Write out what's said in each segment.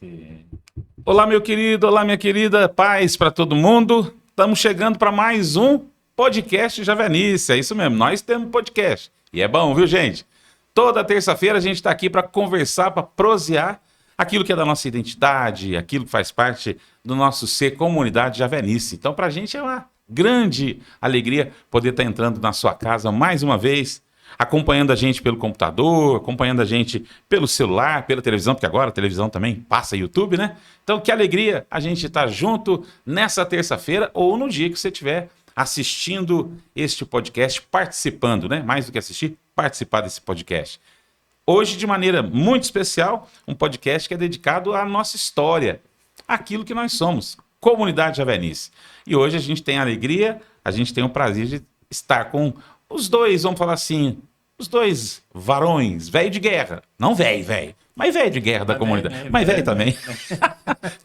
Javenice. Olá, meu querido, olá, minha querida, paz para todo mundo. Estamos chegando para mais um podcast Javenice. É isso mesmo, nós temos podcast. E é bom, viu, gente? Toda terça-feira a gente está aqui para conversar, para prosear aquilo que é da nossa identidade, aquilo que faz parte do nosso ser comunidade Javenice. Então, para a gente é uma grande alegria poder estar entrando na sua casa mais uma vez, acompanhando a gente pelo computador, acompanhando a gente pelo celular, pela televisão, porque agora a televisão também passa YouTube, né? Então, que alegria a gente estar junto nessa terça-feira ou no dia que você estiver assistindo este podcast, participando, né? Mais do que assistir, participar desse podcast. Hoje, de maneira muito especial, um podcast que é dedicado à nossa história, aquilo que nós somos, Comunidade Javenice. E hoje a gente tem a alegria, a gente tem o prazer de estar com os dois, vamos falar assim, os dois varões, velho de guerra. Não velho, mas velho de guerra da comunidade. Mas velho também.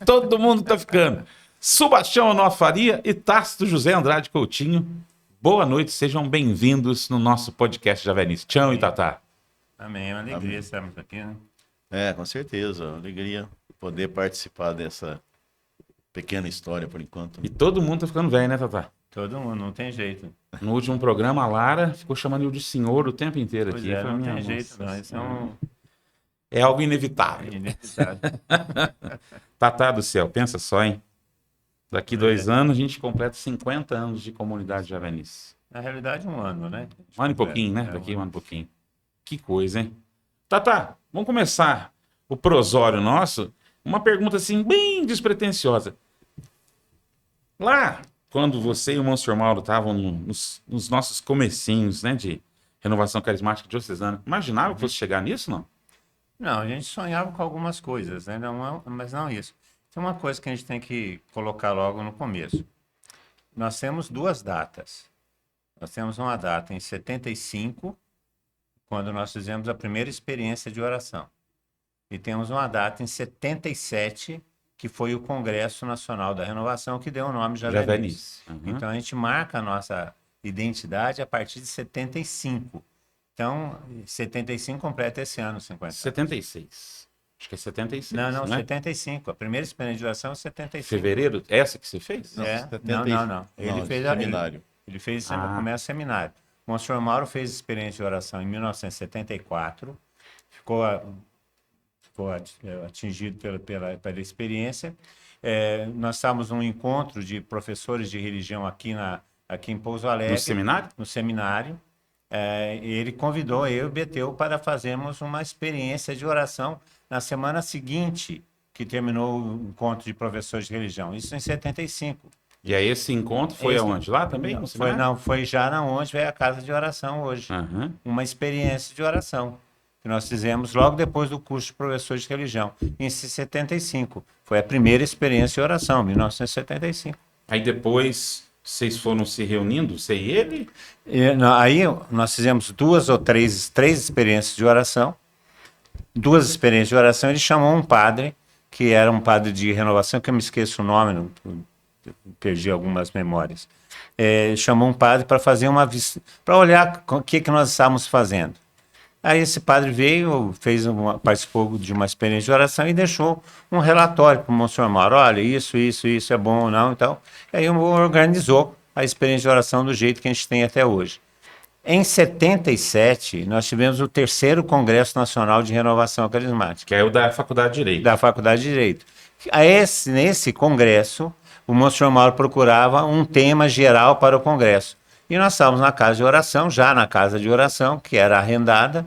Todo mundo tá ficando. Sebastião Onofre Faria e Tácito José Andrade Coutinho. Boa noite, sejam bem-vindos no nosso podcast Javenice. Tchau e Tatá. Amém, é uma alegria estarmos aqui, né? Com certeza, uma alegria poder participar dessa pequena história por enquanto. E todo mundo tá ficando velho, né, Tatá? Todo mundo, não tem jeito. No último programa, a Lara ficou chamando eu de senhor o tempo inteiro Pois aqui. é, Falei, não tem minha jeito, nossa não. Isso é É algo inevitável. inevitável. Tatá do céu, pensa só, hein? Daqui 2 anos a gente completa 50 anos de comunidade Javenice. Na realidade, 1 ano, né? 1 ano e pouquinho, né? Daqui 1 ano e pouquinho. Que coisa, hein? Tatá, vamos começar o prosório nosso. Uma pergunta assim, bem despretensiosa. Lá, quando você e o Monsenhor Mauro estavam nos nossos comecinhos, né, de renovação carismática diocesana, imaginava que fosse chegar nisso, não? Não, a gente sonhava com algumas coisas, né? Mas não isso. Tem uma coisa que a gente tem que colocar logo no começo. Nós temos 2 datas. Nós temos uma data em 75, quando nós fizemos a primeira experiência de oração. E temos uma data em 77, que foi o Congresso Nacional da Renovação, que deu o nome Javenice. Uhum. Então, a gente marca a nossa identidade a partir de 75. Então, 75 completa esse ano, 50. 76. Acho que é 76. Não, né? 75. A primeira experiência de oração é 75. Fevereiro? Essa que você fez? Não, É, 70 não. Ele não, fez seminário. Ele fez Ah. começa seminário. O Monsenhor Mauro fez experiência de oração em 1974. Ficou atingido pela experiência. Nós estávamos num encontro de professores de religião aqui em Pouso Alegre. No seminário? No seminário. Ele convidou eu e o Beteu para fazermos uma experiência de oração na semana seguinte que terminou o encontro de professores de religião. Isso em 75. E aí esse encontro foi aonde? Lá também? No seminário? Foi já na onde é a casa de oração hoje. Uhum. Uma experiência de oração que nós fizemos logo depois do curso de professores de religião, em 75. Foi a primeira experiência de oração, 1975. Aí depois vocês foram se reunindo, você e ele? Aí nós fizemos 2 ou 3 experiências de oração. 2 experiências de oração, ele chamou um padre, que era um padre de renovação, que eu me esqueço o nome, perdi algumas memórias. Chamou um padre para fazer uma visita, para olhar o que nós estávamos fazendo. Aí esse padre veio, participou de uma experiência de oração e deixou um relatório para o Monsenhor Mauro. Olha, isso é bom ou não e tal. E aí organizou a experiência de oração do jeito que a gente tem até hoje. Em 77, nós tivemos o 3º Congresso Nacional de Renovação Carismática. Que é o da Faculdade de Direito. Da Faculdade de Direito. Nesse congresso, o Monsenhor Mauro procurava um tema geral para o congresso. E nós estávamos na casa de oração, já na casa de oração, que era arrendada,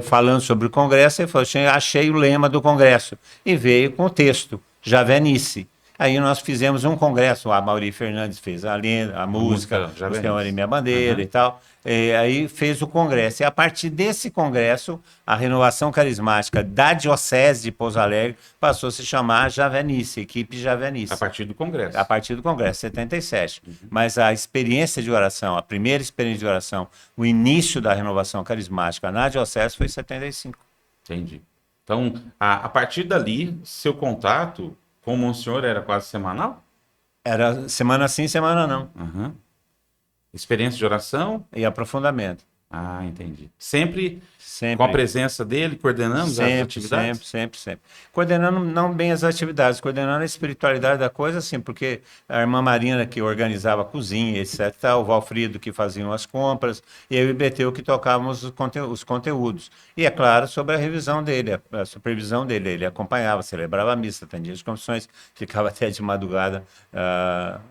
falando sobre o congresso, e falou assim, achei o lema do congresso. E veio com o texto, Javenice. Aí nós fizemos um congresso, a Mauri Fernandes fez a música, o Senhor e Minha Bandeira e tal. Aí fez o congresso. E a partir desse congresso, a renovação carismática da Diocese de Pouso Alegre passou a se chamar Javenice, equipe Javenice. A partir do congresso. A partir do congresso, 77. Mas a experiência de oração, a primeira experiência de oração, o início da renovação carismática na Diocese foi 75. Entendi. Então, a partir dali, seu contato com o Monsenhor era quase semanal? Era semana sim, semana não. Uhum. Experiência de oração? E aprofundamento. Ah, entendi. Sempre Sempre. com a presença dele, coordenando as atividades? Sempre. Coordenando não bem as atividades, coordenando a espiritualidade da coisa, assim, porque a irmã Marina que organizava a cozinha, etc, tal, o Valfrido que faziam as compras, e eu e o Beteu que tocávamos os conteúdos. E, é claro, sobre a revisão dele, a supervisão dele. Ele acompanhava, celebrava a missa, atendia as confissões, ficava até de madrugada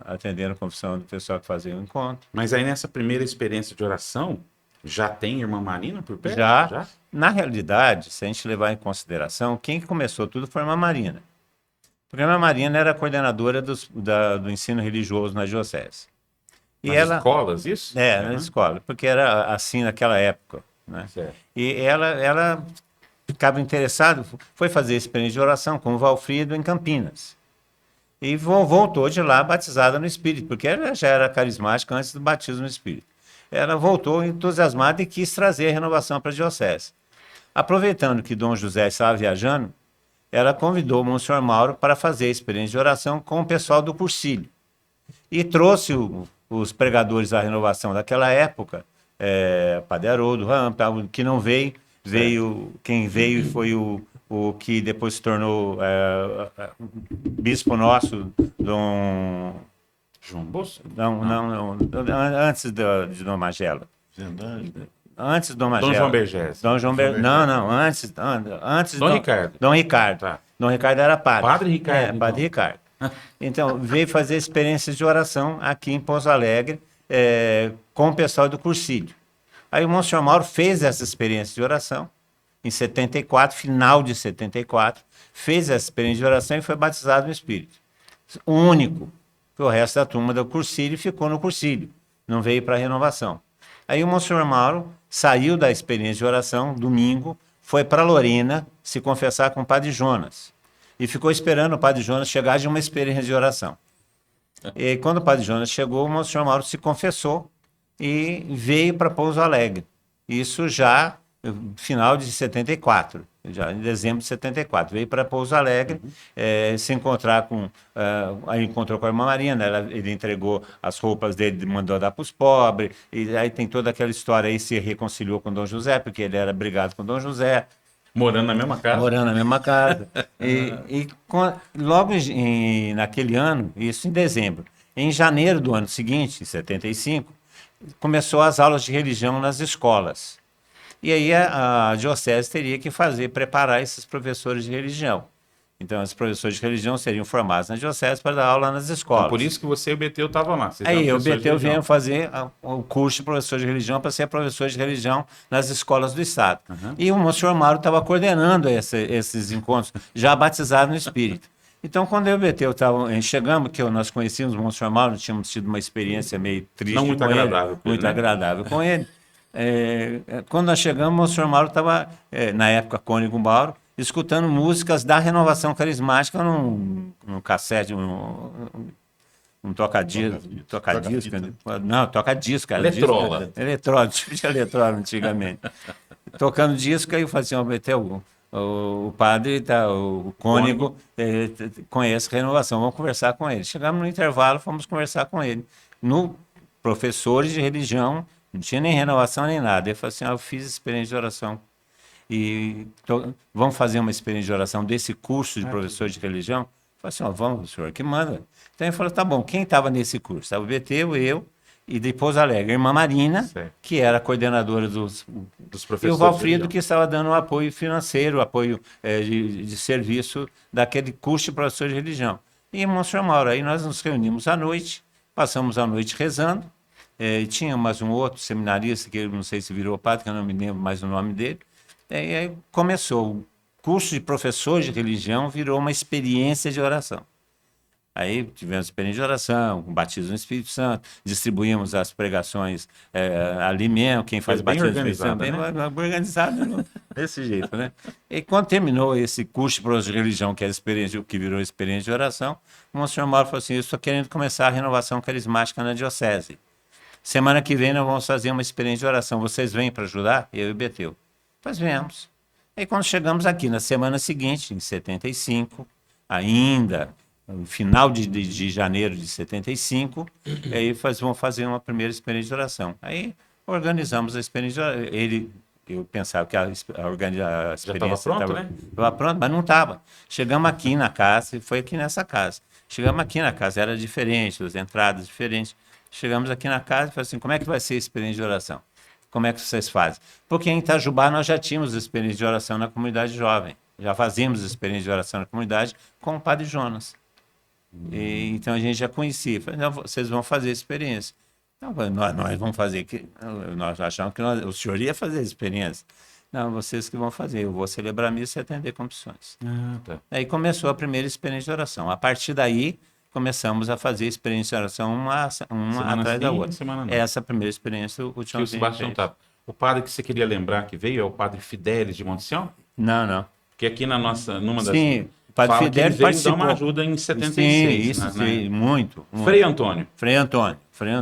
atendendo a confissão do pessoal que fazia o encontro. Mas aí nessa primeira experiência de oração, já tem irmã Marina por perto? Já, na realidade, se a gente levar em consideração, quem que começou tudo foi a irmã Marina. Porque a irmã Marina era a coordenadora do ensino religioso na diocese. E Nas ela, escolas, isso? na escola, porque era assim naquela época, né? Certo. E ela ficava interessada, foi fazer experiência de oração com o Valfrido em Campinas. E voltou de lá batizada no Espírito, porque ela já era carismática antes do batismo no Espírito. Ela voltou entusiasmada e quis trazer a renovação para a diocese. Aproveitando que Dom José estava viajando, ela convidou o Monsenhor Mauro para fazer a experiência de oração com o pessoal do Cursilho. E trouxe os pregadores da renovação daquela época, Padre Haroldo, que não veio, quem veio foi o que depois se tornou bispo nosso, Dom... João Bosco? Não, antes de Dom Magela. Antes do Dom Magela. Dom João Bergés. Dom João Bergés. Não, antes Dom Ricardo. Dom Ricardo. Tá. Dom Ricardo era padre. Padre Ricardo, então. Padre Ricardo. Então, veio fazer experiências de oração aqui em Pouso Alegre com o pessoal do Cursilho. Aí o Monsenhor Mauro fez essa experiência de oração em 74, final de 74, fez essa experiência de oração e foi batizado no Espírito. O único. O resto da turma do Cursilho ficou no Cursilho, não veio para a renovação. Aí o Monsenhor Mauro saiu da experiência de oração, domingo, foi para Lorena se confessar com o Padre Jonas. E ficou esperando o Padre Jonas chegar de uma experiência de oração. E quando o Padre Jonas chegou, o Monsenhor Mauro se confessou e veio para Pouso Alegre. Isso já no final de 74, já em dezembro de 74. Veio para Pouso Alegre, se encontrar com... aí encontrou com a irmã Marina, ele entregou as roupas dele, mandou dar para os pobres, e aí tem toda aquela história aí, se reconciliou com Dom José, porque ele era brigado com Dom José. Morando na mesma casa? Morando na mesma casa. Logo naquele ano, isso em dezembro, em janeiro do ano seguinte, em 75, começou as aulas de religião nas escolas. E aí a diocese teria que preparar esses professores de religião. Então, os professores de religião seriam formados na diocese para dar aula nas escolas. Então, por isso que você e o Beteu estavam lá. Aí o Beteu veio fazer o curso de professor de religião para ser professor de religião nas escolas do Estado. Uhum. E o Monsenhor Mauro estava coordenando esses encontros, já batizado no Espírito. Então, quando eu e o Beteu chegamos, que nós conhecíamos o Monsenhor Mauro, tínhamos tido uma experiência meio triste não muito agradável, muito agradável com ele. Quando nós chegamos, o Monsenhor Mauro estava, na época, cônego Mauro, escutando músicas da Renovação Carismática num cassete, um toca-disco. Não, toca-disco. Eletrola. Tipo de eletrola antigamente. Tocando disco, aí eu falei assim, o padre, o cônego, conhece Renovação, vamos conversar com ele. Chegamos no intervalo, fomos conversar com ele. No professores de religião, não tinha nem renovação nem nada. Ele falou assim, eu fiz experiência de oração. E vamos fazer uma experiência de oração desse curso de professor de religião? Eu falei assim, vamos, o senhor que manda. Então ele falou, tá bom, quem estava nesse curso? Estava o Beteu, eu e de Pouso Alegre, a irmã Marina, certo, que era a coordenadora dos professores. E o Valfrido, que estava dando um apoio financeiro, apoio de serviço daquele curso de professor de religião. E Monsenhor Mauro, aí nós nos reunimos à noite, passamos a noite rezando, tinha mais um outro seminarista, que eu não sei se virou padre, que eu não me lembro mais o nome dele. E aí começou. O curso de professor de religião virou uma experiência de oração. Aí tivemos experiência de oração, batismo no Espírito Santo, distribuímos as pregações ali mesmo, quem faz batismo no Espírito Santo, bem organizado, desse jeito, né? E quando terminou esse curso de professor de religião, que virou experiência de oração, o Monsenhor Mauro falou assim, eu estou querendo começar a renovação carismática na diocese. Semana que vem nós vamos fazer uma experiência de oração. Vocês vêm para ajudar? Eu e o Beteu. Pois viemos. Aí quando chegamos aqui, na semana seguinte, em 75, ainda, no final de janeiro de 75, aí vamos fazer uma primeira experiência de oração. Aí organizamos a experiência. Eu pensava que a experiência estava pronto, né? Estava pronto, mas não estava. Chegamos aqui na casa, e foi aqui nessa casa. Chegamos aqui na casa, era diferente, as entradas diferentes. Chegamos aqui na casa e falei assim, como é que vai ser a experiência de oração? Como é que vocês fazem? Porque em Itajubá nós já tínhamos experiência de oração na comunidade jovem. Já fazíamos experiência de oração na comunidade com o Padre Jonas. Então a gente já conhecia. Falei, não, vocês vão fazer a experiência. Não, nós vamos fazer. Nós achamos que o senhor ia fazer a experiência. Não, vocês que vão fazer. Eu vou celebrar a missa e atender confissões. Tá. Aí começou a primeira experiência de oração. A partir daí, começamos a fazer experiência de oração uma Semana atrás sim, da outra. semana não. Essa primeira experiência, o Que o Tiãozinho Sebastião fez. tá. O padre que você queria lembrar que veio é o padre Fidelis de Monte Sião? Não. Que aqui numa das... Sim, o Padre fala que ele Fidelis veio participou. dar uma ajuda em 76. Sim, isso, né? sim, muito. Frei Antônio. Frei Antônio.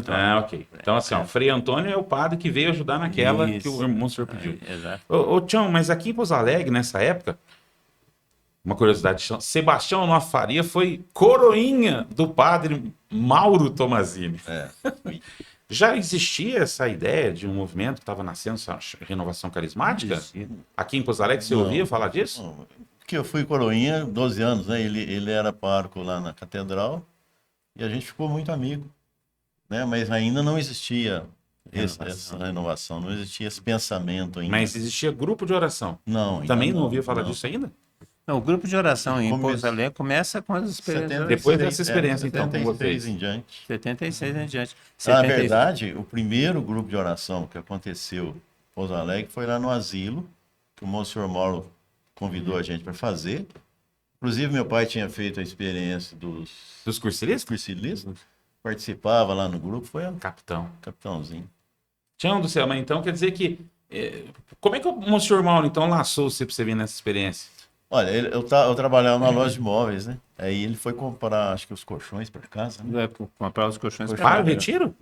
Ah, ok. Então, assim, ó, Frei Antônio é o padre que veio ajudar naquela Isso. que o irmão senhor pediu. Exato. Ô, Tião, mas aqui em Pouso Alegre, nessa época, uma curiosidade, Sebastião Noa Faria foi coroinha do padre Mauro Tomazini. Já existia essa ideia de um movimento que estava nascendo, essa renovação carismática? Existia. Aqui em Pouso Alegre, você Não. ouvia falar disso? Não, porque eu fui coroinha 12 anos, né? Ele era pároco lá na catedral e a gente ficou muito amigo, né? Mas ainda não existia essa renovação, não existia esse pensamento ainda. Mas existia grupo de oração. Não, ainda Também não ouvia falar disso ainda? Não, o grupo de oração em Começo. Pouso Alegre começa com as experiências. Depois dessa experiência, então, com 76 vocês. em diante. 76 em diante. Na 76. verdade, o primeiro grupo de oração que aconteceu em Pouso Alegre foi lá no asilo, que o Monsenhor Mauro convidou a gente para fazer. Inclusive, meu pai tinha feito a experiência dos Dos cursilistas? cursilistas, participava lá no grupo, foi o Capitão. capitãozinho. Tião do céu, mas então quer dizer que... como é que o Monsenhor Mauro, então, laçou você para você vir nessa experiência? Olha, eu trabalhava na loja de móveis, né? Aí ele foi comprar, acho que os colchões para casa, né? Comprar os colchões Para o retiro?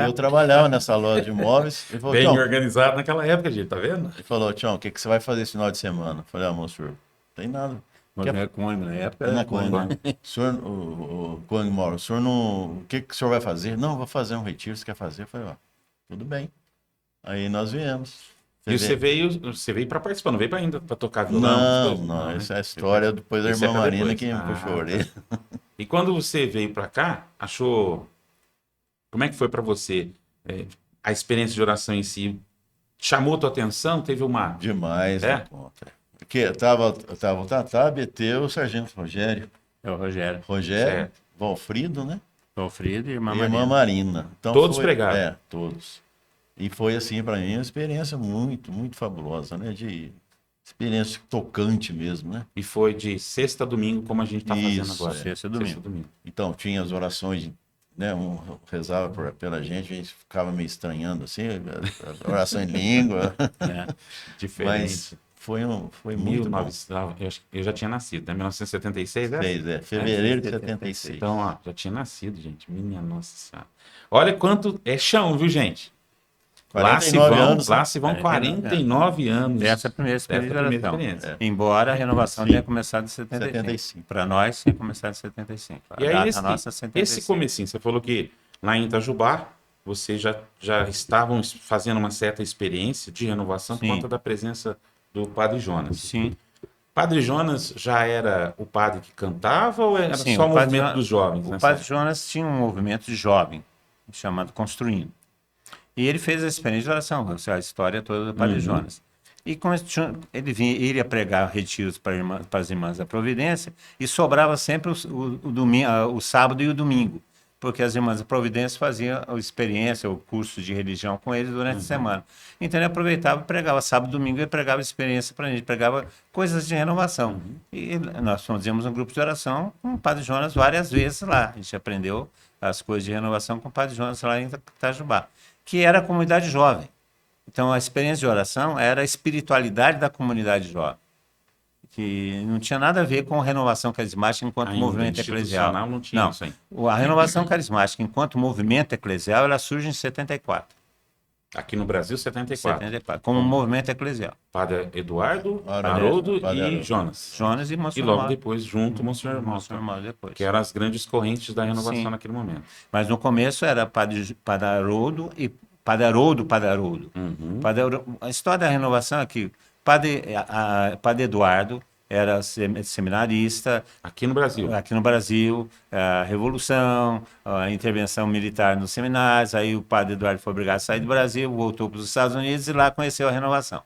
Eu trabalhava nessa loja de móveis. Ele falou, Bem Tião, organizado naquela época, gente, tá vendo? Tião, o que você vai fazer esse final de semana? Eu falei, senhor, não tem nada. Mas não é Cone, na época Na era Cone. Cone. O senhor, o Cone Mauro, o senhor não. O que o senhor vai fazer? Não, vou fazer um retiro, você quer fazer? Eu falei, tudo bem. Aí nós viemos. E você veio para participar, não veio para ainda para tocar violão? Não, né? essa é a história depois da Isso irmã é pra Marina depois. que me puxou a orelha. E quando você veio para cá, achou... Como é que foi para você? A experiência de oração em si chamou tua atenção? Teve uma... Demais, É? na conta. Porque tava o Tatá, BT, o Sargento Rogério. É o Rogério. Rogério, Valfrido, né? Valfrido e Irmã E a irmã Marina. Marina. Então Todos pregaram? É, todos. E foi, assim, para mim, uma experiência muito, muito fabulosa, né? De experiência tocante mesmo, né? E foi de sexta a domingo, como a gente está fazendo Isso, agora. sexta a domingo. Então, tinha as orações, né? Um rezava pela gente, a gente ficava meio estranhando, assim, a oração em língua. É. Diferente. Mas foi muito bom. Eu já tinha nascido, né? 1976, né? Fevereiro de 76. Então, ó, já tinha nascido, gente. Minha nossa senhora. Olha quanto é chão, viu, gente? Lá se 49 vão, anos, lá né? se vão 49 anos. Dessa primeira experiência de primeira oração. experiência. Embora a renovação Sim. tenha começado em 75. 75. Para nós, tinha começado em 75. A E aí, data esse, nossa é 75. esse comecinho, você falou que lá em Itajubá, vocês já estavam fazendo uma certa experiência de renovação por Sim. conta da presença do Padre Jonas. Sim. Padre Jonas já era o padre que cantava ou era Sim, só o o Padre movimento Jo- dos jovens? O nessa Padre época? Jonas tinha um movimento de jovem, chamado Construindo. E ele fez a experiência de oração, a história toda do Padre Jonas. E ele iria pregar retiros para as irmãs da Providência e sobrava sempre o sábado e o domingo, porque as irmãs da Providência faziam a experiência, o curso de religião com eles durante a semana. Então ele aproveitava e pregava sábado e domingo, ele pregava experiência para a gente, pregava coisas de renovação. E nós fazíamos um grupo de oração com o Padre Jonas várias vezes lá. A gente aprendeu as coisas de renovação com o Padre Jonas lá em Itajubá, que era a comunidade jovem. Então, a experiência de oração era a espiritualidade da comunidade jovem, que não tinha nada a ver com a renovação carismática enquanto Ainda movimento eclesial. institucional não tinha isso aí. A renovação carismática enquanto movimento eclesial, ela surge em 74. Aqui no Brasil, 74. 74, como movimento eclesial. Padre Eduardo, Padre Haroldo Padre e Haroldo. Jonas. Jonas e E Monsenhor logo Mauro. depois, junto, Monsenhor Monsenhor Mauro, Mauro depois. que eram as grandes correntes da renovação Sim. naquele momento. Mas no começo era Padre Haroldo e Padre Haroldo, Padre Haroldo. Uhum. A história da renovação é que Padre Eduardo era seminarista Aqui no Brasil. aqui no Brasil, a Revolução, a intervenção militar nos seminários, aí o Padre Eduardo foi obrigado a sair do Brasil, voltou para os Estados Unidos e lá conheceu a renovação.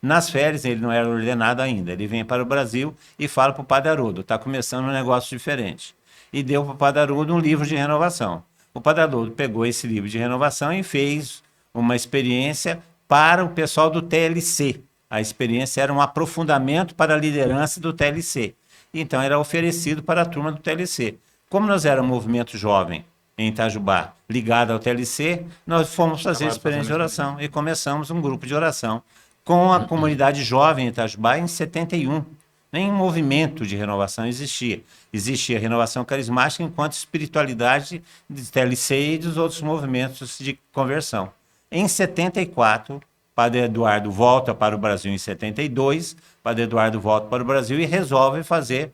Nas férias, ele não era ordenado ainda, ele vem para o Brasil e fala para o Padre Haroldo, está começando um negócio diferente. E deu para o Padre Haroldo um livro de renovação. O Padre Haroldo pegou esse livro de renovação e fez uma experiência para o pessoal do TLC. A experiência era um aprofundamento para a liderança do TLC. Então era oferecido para a turma do TLC. Como nós éramos um movimento jovem em Itajubá, ligado ao TLC, nós fomos fazer experiência de oração e começamos um grupo de oração com a comunidade jovem em Itajubá em 71. Nem movimento de renovação existia. Existia a renovação carismática enquanto espiritualidade de TLC e dos outros movimentos de conversão. Em 74, Padre Eduardo volta para o Brasil em 72, Padre Eduardo volta para o Brasil e resolve fazer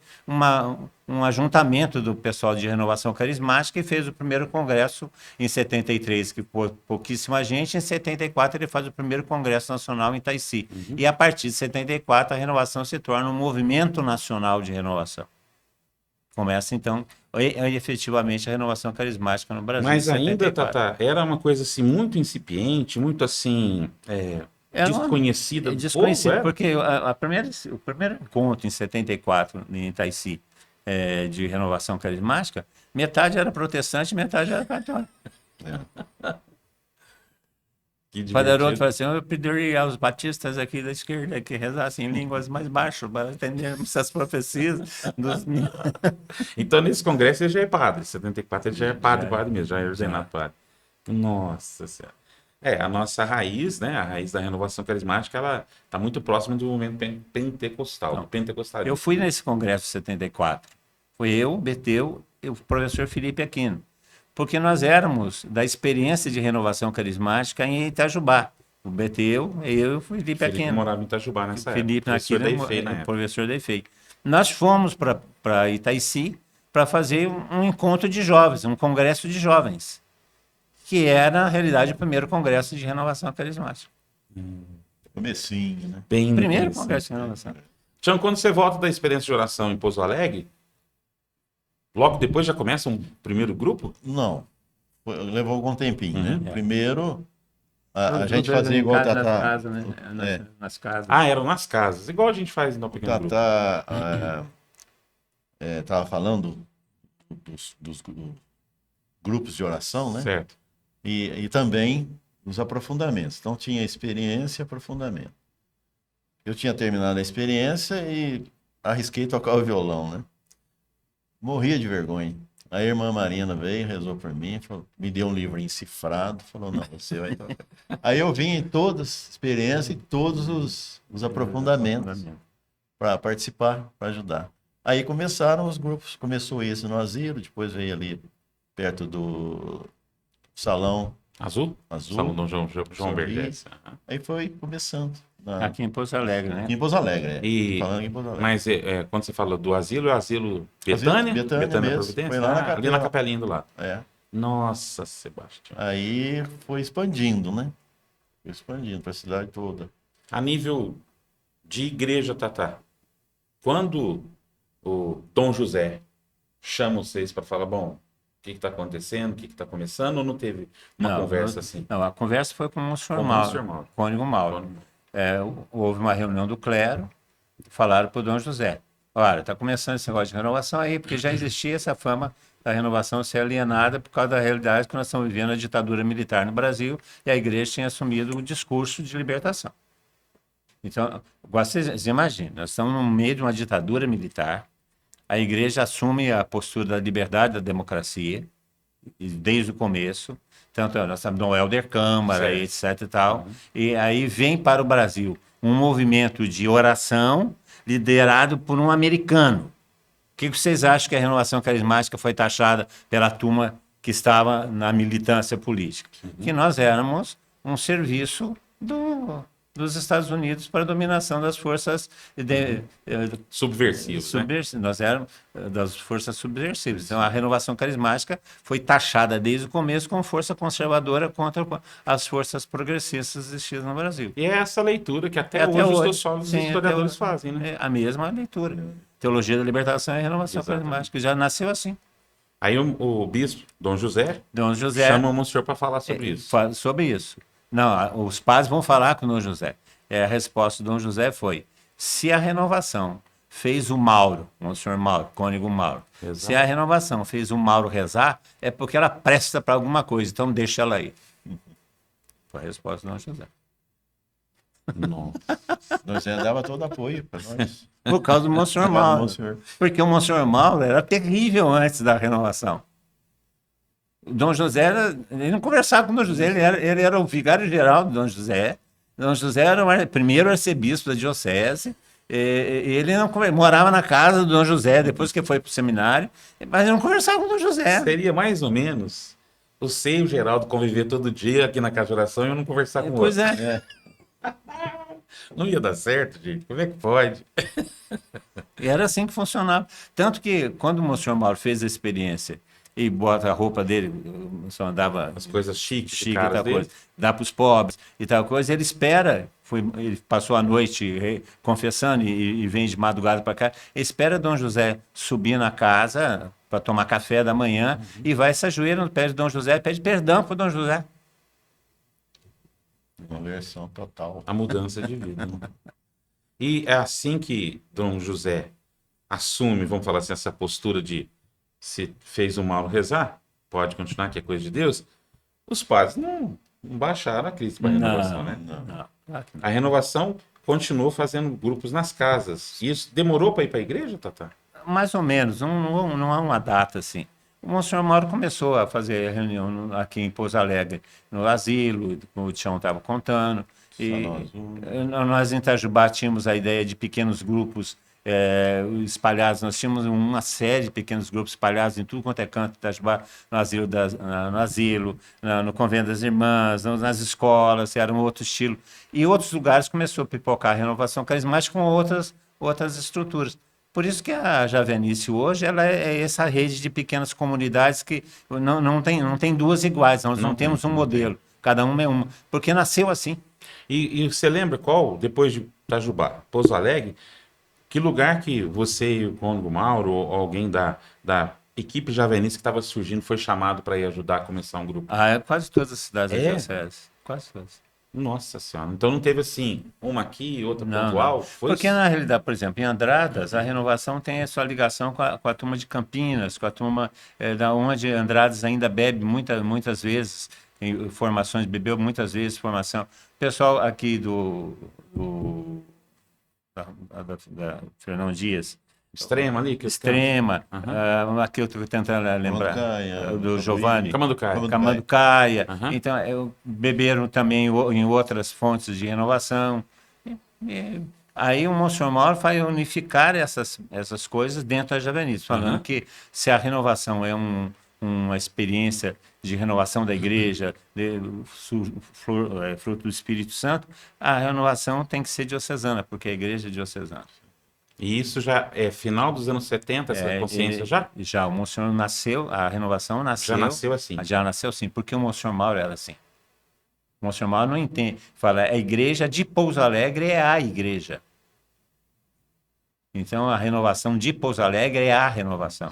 um ajuntamento do pessoal de renovação carismática e fez o primeiro congresso em 73, que foi pouquíssima gente, em 74 ele faz o primeiro congresso nacional em Itaici. E a partir de 74 a renovação se torna um movimento nacional de renovação. Começa então efetivamente a renovação carismática no Brasil. Mas em ainda, 74. Tata, era uma coisa assim muito incipiente, muito assim desconhecida do desconhecido, povo, porque o primeiro encontro em 74 em Itaici de renovação carismática, metade era protestante, metade era católico. Que O Padre Haroldo divertido. falou assim: eu pediria aos batistas aqui da esquerda que rezassem em línguas mais baixas para entendermos essas profecias dos Então, nesse congresso ele já é padre. Em 74 ele já é padre mesmo, já é ordenado padre. Nossa Senhora. A nossa raiz, né? A raiz da renovação carismática, ela está muito próxima do movimento pentecostal, do pentecostalismo. Eu fui nesse congresso de 74. Foi eu, o Beteu e o professor Felipe Aquino. Porque nós éramos da experiência de renovação carismática em Itajubá. O Beteu, eu e o Felipe Felipe Aquino. morava em Itajubá nessa Felipe época. Professor da Aquino, IFEI na época. professor da IFEI. Nós fomos para Itaici para fazer um encontro de jovens, um congresso de jovens, que era, na realidade, o primeiro congresso de renovação carismática. Comecinho, né? Bem no Primeiro começo. congresso de renovação. Tião, quando você volta da experiência de oração em Pouso Alegre, logo depois já começa um primeiro grupo? Não. Levou algum tempinho, né? É. Primeiro, a Nós gente nos fazia igual o nas Tatá. casas, né? Nas casas. Ah, eram nas casas, igual a gente faz no O pequeno grupo. Tatá estava falando dos grupos de oração, né? Certo. E também os aprofundamentos. Então tinha experiência e aprofundamento. Eu tinha terminado a experiência e arrisquei tocar o violão, né? Morria de vergonha. A irmã Marina veio, rezou por mim, me deu um livro encifrado, falou, não, você vai tocar. Aí eu vim em todas as experiências e todos os aprofundamentos para participar, para ajudar. Aí começaram os grupos, começou esse no asilo, depois veio ali perto do salão Azul? azul. Salão Dom João São Verdes. Aí foi começando. Aqui em Pouso Alegre, né? Aqui em Pouso Alegre, E- Falando aqui em Pouso Alegre. Mas quando você fala do asilo, é o asilo Betânia? Betânia mesmo. Providência? Foi lá na Ali capela. na capelinha do lado. É. Nossa, Sebastião. Aí foi expandindo, né? Foi expandindo para a cidade toda. A nível de igreja, Tatá, quando o Dom José chama vocês para falar, bom, o que está acontecendo, o que está começando, ou não teve uma conversa assim? Não, a conversa foi com o senhor Com o Mauro, senhor Mauro. Cônigo Mauro. Houve uma reunião do clero, falaram para o Dom José, olha, está começando esse negócio de renovação aí, porque já existia essa fama da renovação ser alienada por causa da realidade que nós estamos vivendo a ditadura militar no Brasil e a igreja tinha assumido o discurso de libertação. Então, vocês imaginam, nós estamos no meio de uma ditadura militar, a igreja assume a postura da liberdade, da democracia, desde o começo, tanto nós estamos no Helder Câmara, etc e tal, e aí vem para o Brasil um movimento de oração liderado por um americano. O que vocês acham que a renovação carismática foi taxada pela turma que estava na militância política? Que nós éramos um serviço dos Estados Unidos para a dominação das forças Subversivos, né? Nós éramos das forças subversivas. Então, a renovação carismática foi taxada desde o começo como força conservadora contra as forças progressistas existidas no Brasil. E é essa leitura que até, Até hoje hoje, os sólidos sim, historiadores até fazem, né? É a mesma leitura. Teologia da libertação e renovação Exatamente. carismática. Já nasceu assim. Aí o bispo, Dom José, Dom José chama o monsenhor para falar sobre isso. sobre isso. Não, os padres vão falar com o Dom José. A resposta do Dom José foi: se a renovação fez o Mauro, o Monsenhor Mauro, cônego Mauro, Exato. se a renovação fez o Mauro rezar, é porque ela presta para alguma coisa, então deixa ela aí. Foi a resposta do Dom José. Nossa. Nós dava todo apoio para nós. Por causa do Monsenhor Obrigado, Mauro. Monsenhor. Porque o Monsenhor Mauro era terrível antes da renovação. O Dom José, ele não conversava com o Dom José, ele era o vigário-geral do Dom José. Dom José era o primeiro arcebispo da diocese. Ele não morava na casa do Dom José, depois que foi para o seminário, mas ele não conversava com o Dom José. Seria mais ou menos o seio Geraldo conviver todo dia aqui na casa de oração e eu não conversar com Pois outro. é. Não ia dar certo, gente. Como é que pode? E era assim que funcionava. Tanto que quando o Monsenhor Mauro fez a experiência e bota a roupa dele, só andava As coisas chiques, chique e caras tal dele. coisa, dá para os pobres e tal coisa, ele espera, ele passou a noite confessando e vem de madrugada para cá, ele espera Dom José subir na casa para tomar café da manhã e vai se ajoelha no pé de Dom José e pede perdão para Dom José. Conversão total. A mudança de vida. Né? E é assim que Dom José assume, vamos falar assim, essa postura de se fez o mal rezar, pode continuar, que é coisa de Deus. Os padres não baixaram a crise para a renovação, né? Não, claro que não. A renovação continuou fazendo grupos nas casas. Isso demorou para ir para a igreja, Tatá? Mais ou menos, não há uma data assim. O Monsenhor Mauro começou a fazer reunião aqui em Pouso Alegre, no asilo, como o Tião estava contando. E nós em Itajubá tínhamos a ideia de pequenos grupos espalhados. Nós tínhamos uma série de pequenos grupos espalhados em tudo quanto é canto de Itajubá, no asilo, no convento das irmãs, nas escolas, era um outro estilo. E outros lugares começou a pipocar a renovação carismática com outras estruturas. Por isso que a Javenice hoje ela é essa rede de pequenas comunidades que não tem duas iguais, nós não temos um modelo, cada uma é uma, porque nasceu assim. E você lembra qual, depois de Itajubá, Pouso Alegre, que lugar que você e o cônego Mauro ou alguém da equipe Javenice que estava surgindo foi chamado para ir ajudar a começar um grupo? Quase todas as cidades da É? diocese, quase todas. Nossa Senhora, então não teve assim, uma aqui, outra Não, pontual? não. Foi Porque na realidade, por exemplo, em Andradas, a renovação tem a sua ligação com a turma de Campinas, com a turma da onde Andradas ainda bebe muitas vezes, em formações, bebeu muitas vezes formação. O pessoal aqui da Fernão Dias, Extrema ali? Que Extrema, aqui eu estou tentando lembrar, Camanducaia, do Giovanni. Camanducaia. Camanducaia. Aham. Então, beberam também em outras fontes de renovação. Aí o Monsenhor Mauro vai unificar essas coisas dentro da Javenice, falando que se a renovação é uma experiência de renovação da igreja, fruto do Espírito Santo, a renovação tem que ser diocesana, porque a igreja é diocesana. E isso já é final dos anos 70, essa consciência já? Já, o Monsenhor nasceu, a renovação nasceu. Já nasceu assim. Já nasceu assim, porque o Monsenhor Mauro era assim. O Monsenhor Mauro não entende, fala, a igreja de Pouso Alegre é a igreja. Então, a renovação de Pouso Alegre é a renovação.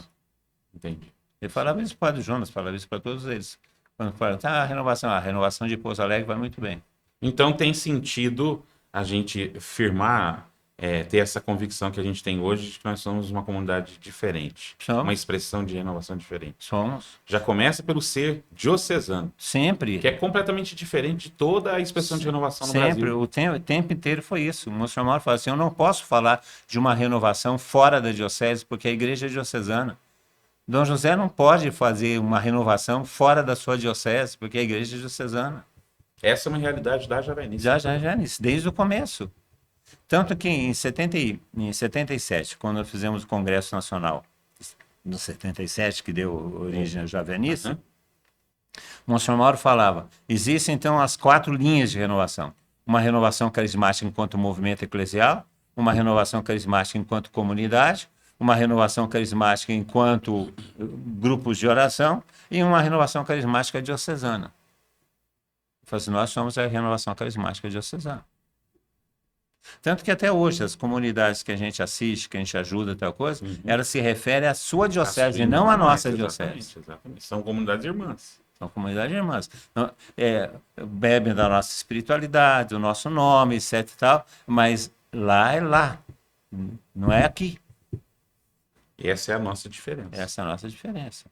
Entendi. Ele falava isso para o Padre Jonas, falava isso para todos eles. Quando falaram, a renovação de Pouso Alegre vai muito bem. Então tem sentido a gente firmar, ter essa convicção que a gente tem hoje de que nós somos uma comunidade diferente. Somos. Uma expressão de renovação diferente. Somos. Já começa pelo ser diocesano, Sempre. que é completamente diferente de toda a expressão de renovação no Sempre, Brasil. o tempo inteiro foi isso. O Monsenhor Mauro fala assim, eu não posso falar de uma renovação fora da diocese, porque a igreja é diocesana. Dom José não pode fazer uma renovação fora da sua diocese, porque a igreja é diocesana. Essa é uma realidade da Javenice. Já nisso, desde o começo. Tanto que em 77, quando nós fizemos o Congresso Nacional, no 77, que deu origem à Javenice, Monsenhor Mauro falava, existem então as 4 linhas de renovação. uma renovação carismática enquanto movimento eclesial, uma renovação carismática enquanto comunidade, uma renovação carismática enquanto grupos de oração e uma renovação carismática diocesana. Nós somos a renovação carismática diocesana. Tanto que até hoje as comunidades que a gente assiste, que a gente ajuda, tal coisa, elas se referem à sua diocese e não à nossa diocese. Exatamente. São comunidades irmãs. São comunidades irmãs. Bebem da nossa espiritualidade, do nosso nome, etc e tal, mas lá é lá, não é aqui. Essa é a nossa diferença. Essa é a nossa diferença.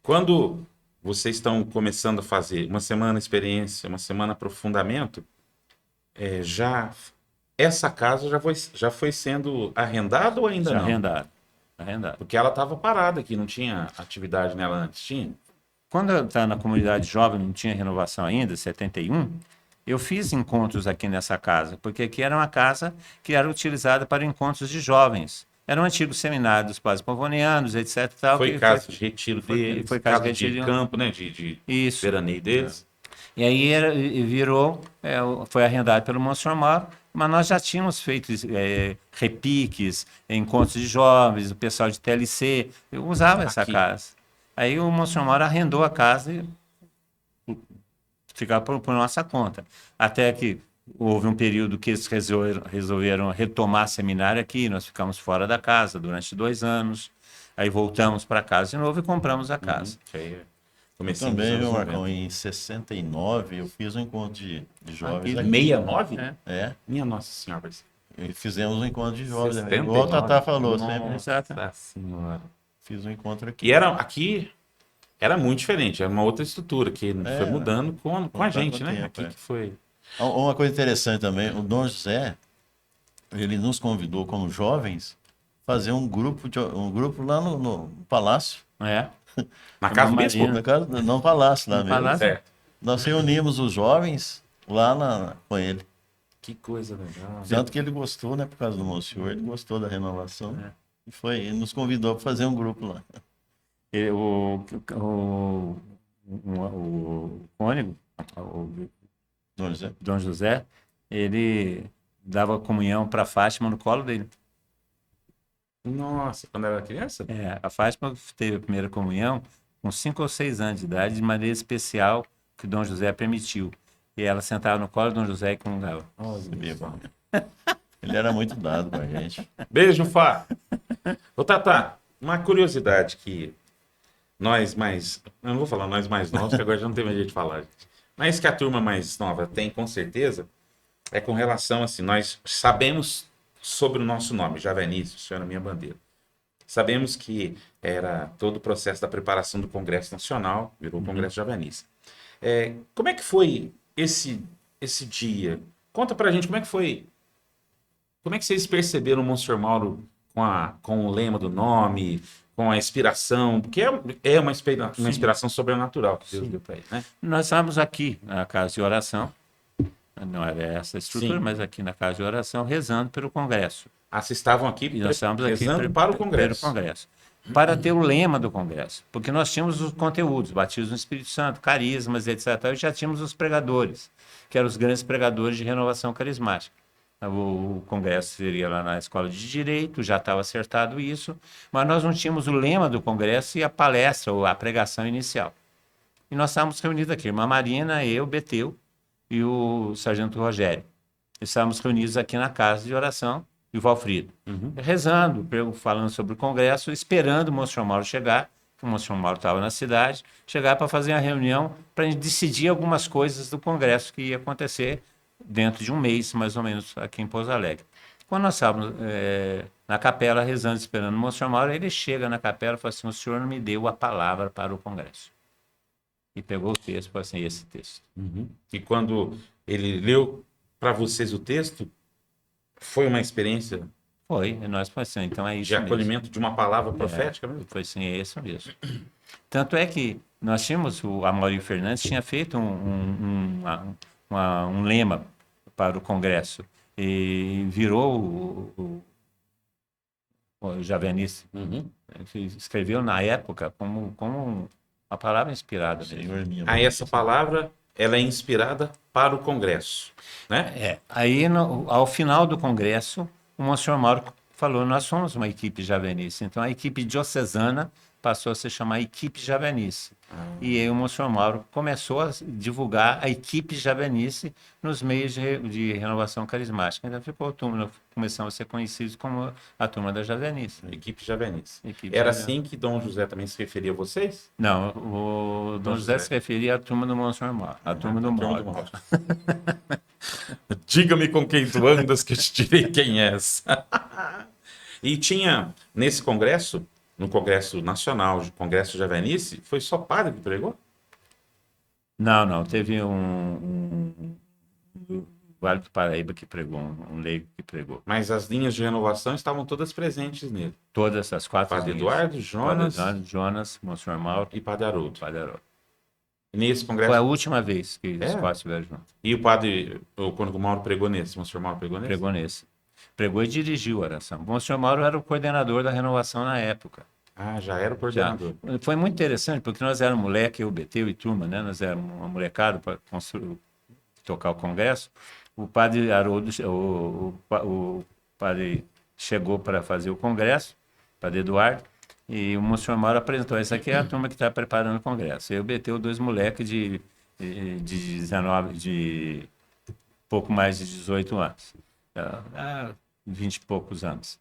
Quando vocês estão começando a fazer uma semana experiência, uma semana aprofundamento, essa casa já foi sendo arrendada ou ainda não? Arrendado. Porque ela estava parada aqui, não tinha atividade nela antes, tinha? Quando eu estava na comunidade jovem, não tinha renovação ainda, 71, eu fiz encontros aqui nessa casa, porque aqui era uma casa que era utilizada para encontros de jovens. Era um antigo seminário dos padres pavonianos, etc. Tal, foi casa de retiro deles, foi casa de campo, né? De isso. Veraneio deles. E aí virou, foi arrendado pelo Monsenhor Mauro, mas nós já tínhamos feito repiques, encontros de jovens, o pessoal de TLC, eu usava essa casa. Aí o Monsenhor Mauro arrendou a casa e ficava por nossa conta. Até que houve um período que eles resolveram retomar seminário aqui, nós ficamos fora da casa durante 2 anos, aí voltamos para casa de novo e compramos a casa. Também, viu, Marcão, em 69 eu fiz um encontro de jovens aqui. 69? É. Minha Nossa Senhora. E fizemos um encontro de jovens. 69? Igual o Tatá falou, sempre. Nossa Senhora. Fiz um encontro aqui. E aqui era muito diferente, era uma outra estrutura que foi mudando com a gente, né? Aqui que foi. Uma coisa interessante também, o Dom José, ele nos convidou como jovens fazer um grupo lá no palácio. Na casa do bispo? No palácio lá mesmo. Palácio? Certo. Nós reunimos os jovens lá com ele. Que coisa legal. Tanto que ele gostou, né, por causa do Monsenhor, ele gostou da renovação. Ele nos convidou para fazer um grupo lá. O cônego, Dom José, ele dava comunhão para Fátima no colo dele. Nossa, quando era criança? A Fátima teve a primeira comunhão com 5 ou 6 anos de idade, de maneira especial, que o Dom José permitiu. E ela sentava no colo do Dom José e comungava. Ele era muito dado com a gente. Beijo, Fá. Ô, Tatá, uma curiosidade que nós mais... Eu não vou falar nós mais novos, porque agora já não tem mais jeito de falar, gente. Mas que a turma mais nova tem, com certeza, é com relação, assim, nós sabemos sobre o nosso nome, Javenício, Senhora Minha Bandeira. Sabemos que era todo o processo da preparação do Congresso Nacional, virou o Congresso Javenício. Como é que foi esse dia? Conta pra gente como é que foi. Como é que vocês perceberam o Monsenhor Mauro com o lema do nome, com a inspiração? Porque é uma inspiração sobrenatural que Deus deu para ele, né? Nós estávamos aqui na casa de oração, não era essa estrutura, mas aqui na casa de oração, rezando pelo Congresso. Vocês estavam aqui e nós estávamos aqui para o Congresso. Para ter o lema do Congresso. Porque nós tínhamos os conteúdos, batismo no Espírito Santo, carismas, etc. E já tínhamos os pregadores, que eram os grandes pregadores de renovação carismática. O Congresso seria lá na Escola de Direito, já estava acertado isso, mas nós não tínhamos o lema do Congresso e a palestra, ou a pregação inicial. E nós estávamos reunidos aqui, irmã Marina, eu, Beteu e o sargento Rogério. Estávamos reunidos aqui na casa de oração, e o Valfrido, rezando, falando sobre o Congresso, esperando o Monsenhor Mauro chegar, o Monsenhor Mauro estava na cidade, chegar para fazer a reunião, para a gente decidir algumas coisas do Congresso que ia acontecer dentro de um mês, mais ou menos, aqui em Pouso Alegre. Quando nós estávamos na capela rezando, esperando o Monsenhor Mauro, ele chega na capela e fala assim: o senhor não me deu a palavra para o Congresso. E pegou o texto e falou assim: esse texto. E quando ele leu para vocês o texto, foi uma experiência? Foi, e nós falamos assim, então é isso de acolhimento mesmo. De uma palavra profética mesmo? Foi assim, é isso mesmo. Tanto é que nós tínhamos, o Amaury Fernandes tinha feito um lema para o Congresso e virou o Javenício. Escreveu na época como uma palavra inspirada mesmo. Essa palavra ela é inspirada para o Congresso, né? Aí, ao final do congresso, o Monsenhor Mauro falou, nós somos uma equipe javenice. Então, a equipe diocesana passou a se chamar Equipe Javenice. E aí o Monsenhor Mauro começou a divulgar a Equipe Javenice nos meios de renovação carismática. Então, começamos a ser conhecidos como a Turma da Javenice. Equipe Javenice. Equipe Era Javenice. assim que Dom José também se referia a vocês? Não, o Dom José se referia à Turma do Monsenhor Mauro, a Turma do Turma do Mauro. Mauro. Diga-me com quem tu andas que eu te direi quem és. E tinha, nesse congresso, no Congresso Nacional, o Congresso Javenice, foi só padre que pregou? Não, teve um Vale do Paraíba que pregou, um leigo que pregou. Mas as linhas de renovação estavam todas presentes nele. Todas as quatro Padre linhas. Eduardo, Jonas Padre Eduardo, Jonas, Monsenhor Mauro e Padre Haroldo. Padre Haroldo. E nesse congresso... Foi a última vez que os É? quatro estiveram juntos. E o padre, quando o Mauro pregou nesse, o Monsenhor Mauro pregou nesse? Pregou nesse. Pregou e dirigiu a oração. O Monsenhor Mauro era o coordenador da renovação na época. Ah, já era o Já. coordenador. Foi muito interessante, porque nós éramos moleque, eu, Beteu e turma, né? Nós éramos uma molecada para tocar o congresso. O padre Haroldo, o padre chegou para fazer o congresso, o padre Eduardo, e o Monsenhor Mauro apresentou, essa aqui é a turma que está preparando o congresso. Eu, Beteu, dois moleques de 19, de pouco mais de 18 anos. 20 e poucos anos.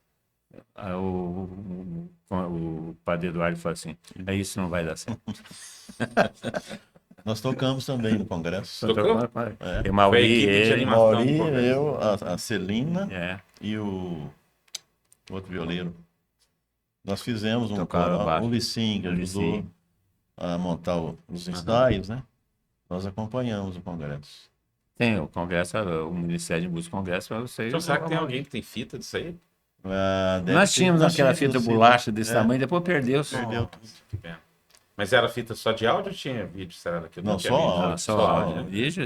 O padre Eduardo falou assim, isso não vai dar certo. Nós tocamos também no congresso. Tocou? E Mauri, Foi a equipe de ele, animação. Mauri, do congresso. eu, a Celina e e o outro violeiro. Nós fizemos um Tocaram coral, baixo. o Licinho, que O ajudou Licinho. a montar os ensaios, né? Nós acompanhamos o congresso. tem o congresso, o Ministério de Música Congresso para vocês. Então, será que tem alguém que tem fita disso aí? Nós tínhamos aquela fita tínhamos bolacha desse é, tamanho, depois perdeu-se. Perdeu tudo. Que pena. Mas era fita só de áudio ou tinha vídeo? Será daqui? Não, tinha só vídeo. áudio. Ah, só Só áudio. áudio. Veja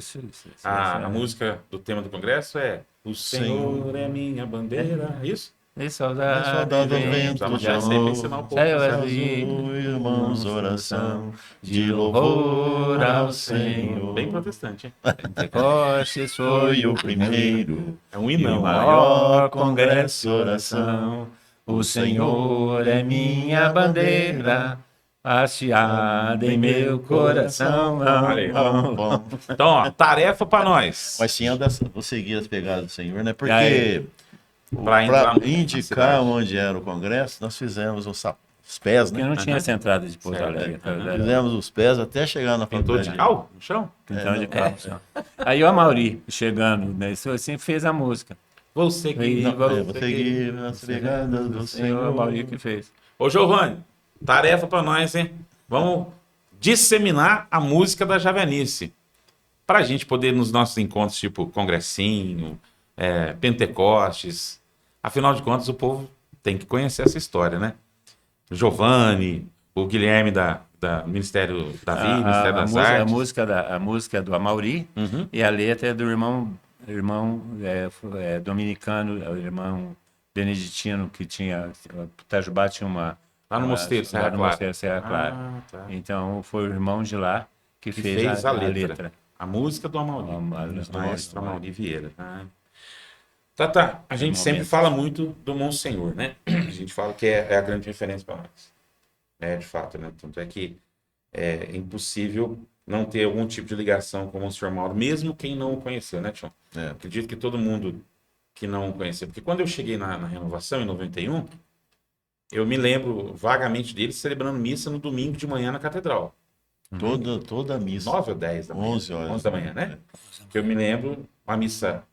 A música do tema do congresso é O Senhor é minha bandeira. É isso? E Saudade saudade do vento vento Vamos de já sempre amor. ensinar um pouco. Saiu Marcelo. Azul, irmãos, oração de louvor ao Senhor. Bem protestante, hein? Pentecostes Foi o primeiro É um e hinão. o maior congresso de oração. O Senhor é minha bandeira, hasteada em meu coração. Olha aí. Bom. Então, ó, tarefa pra nós. Mas sim, vou seguir as pegadas do Senhor, né? Porque aí, Pra entrar para na indicar cidade. onde era o congresso, nós fizemos os pés, Porque né? não tinha essa entrada de Pouso Certo. Alegre. Fizemos os pés até chegar na Pintou de faculdade. cal no chão? Então, de carro. Aí o Amauri chegando, né? Isso assim fez a música. Vou seguir. Não, Vou seguir as pegadas do O Senhor. Amauri que fez. Ô, Giovanni, tarefa pra nós, hein? Vamos disseminar a música da Javenice. Pra gente poder, nos nossos encontros, tipo Congressinho, Pentecostes. Afinal de contas, o povo tem que conhecer essa história, né? Giovanni, o Guilherme da Ministério Davi, Ministério das Artes. A música é do Amauri Uhum. e a letra é do irmão dominicano, o irmão beneditino que tinha. Itajubá tinha uma. Lá no Mosteiro, Serra lá no Clara. Mosteiro Serra Clara. Ah, tá. Então foi o irmão de lá que Que fez a letra. A música do Amauri. A Do maestro Amauri. Amauri Vieira. Tá. A gente sempre momento. fala muito do Monsenhor, né? A gente fala que é a grande referência para nós. De fato, né? Tanto é que é impossível não ter algum tipo de ligação com o Monsenhor Mauro, mesmo quem não o conheceu, né, Tião? Acredito que todo mundo que não o conheceu. Porque quando eu cheguei na renovação, em 91, eu me lembro vagamente dele celebrando missa no domingo de manhã na catedral. Toda a missa. 9 ou 10 da manhã. 11 horas. 11 da manhã, né? Que eu me lembro, uma missa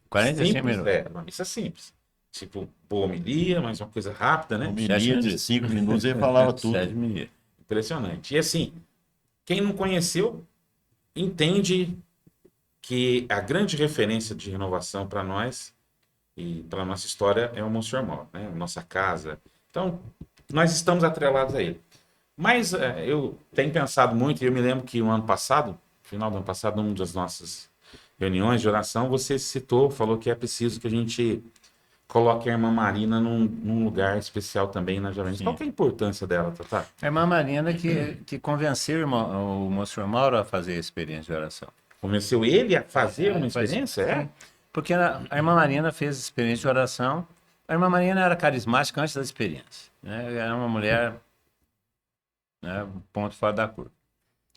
45 simples, minutos. uma missa simples. Tipo, boa homilia, mas uma coisa rápida, né? Homilia de 5 minutos, ele falava tudo. 7 minutos. Impressionante. E assim, quem não conheceu, entende que a grande referência de renovação para nós e para a nossa história é o Monsenhor Mauro, né? A nossa casa. Então, nós estamos atrelados a ele. Mas eu tenho pensado muito, e eu me lembro que o ano passado, final do ano passado, numa das nossas reuniões de oração, você citou, falou que é preciso que a gente coloque a irmã Marina num lugar especial também na Jovem. Sim. Qual que é a importância dela, Tatá? A irmã Marina que convenceu o Monsenhor Mauro a fazer a experiência de oração. Convenceu ele a fazer uma Faz- experiência? É? sim. Porque a irmã Marina fez experiência de oração. A irmã Marina era carismática antes da experiência, né? Era uma mulher, né, ponto fora da curva.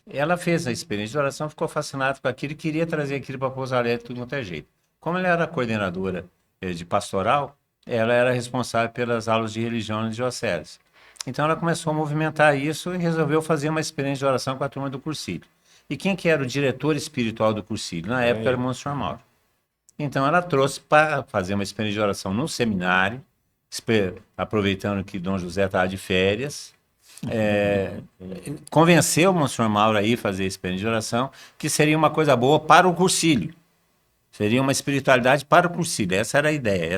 Ela fez a experiência de oração, ficou fascinada com aquilo e queria trazer aquilo para Pouso Alegre de tudo quanto é jeito. Como ela era coordenadora de pastoral, ela era responsável pelas aulas de religião na diocese. Então ela começou a movimentar isso e resolveu fazer uma experiência de oração com a turma do Cursílio. E quem que era o diretor espiritual do Cursílio? Na época era o Monsenhor Mauro. Então ela trouxe para fazer uma experiência de oração no seminário, aproveitando que Dom José estava de férias, convenceu o Monsenhor Mauro a ir fazer a experiência de oração, que seria uma coisa boa para o Cursílio. Seria uma espiritualidade para o Cursílio. Essa era a ideia.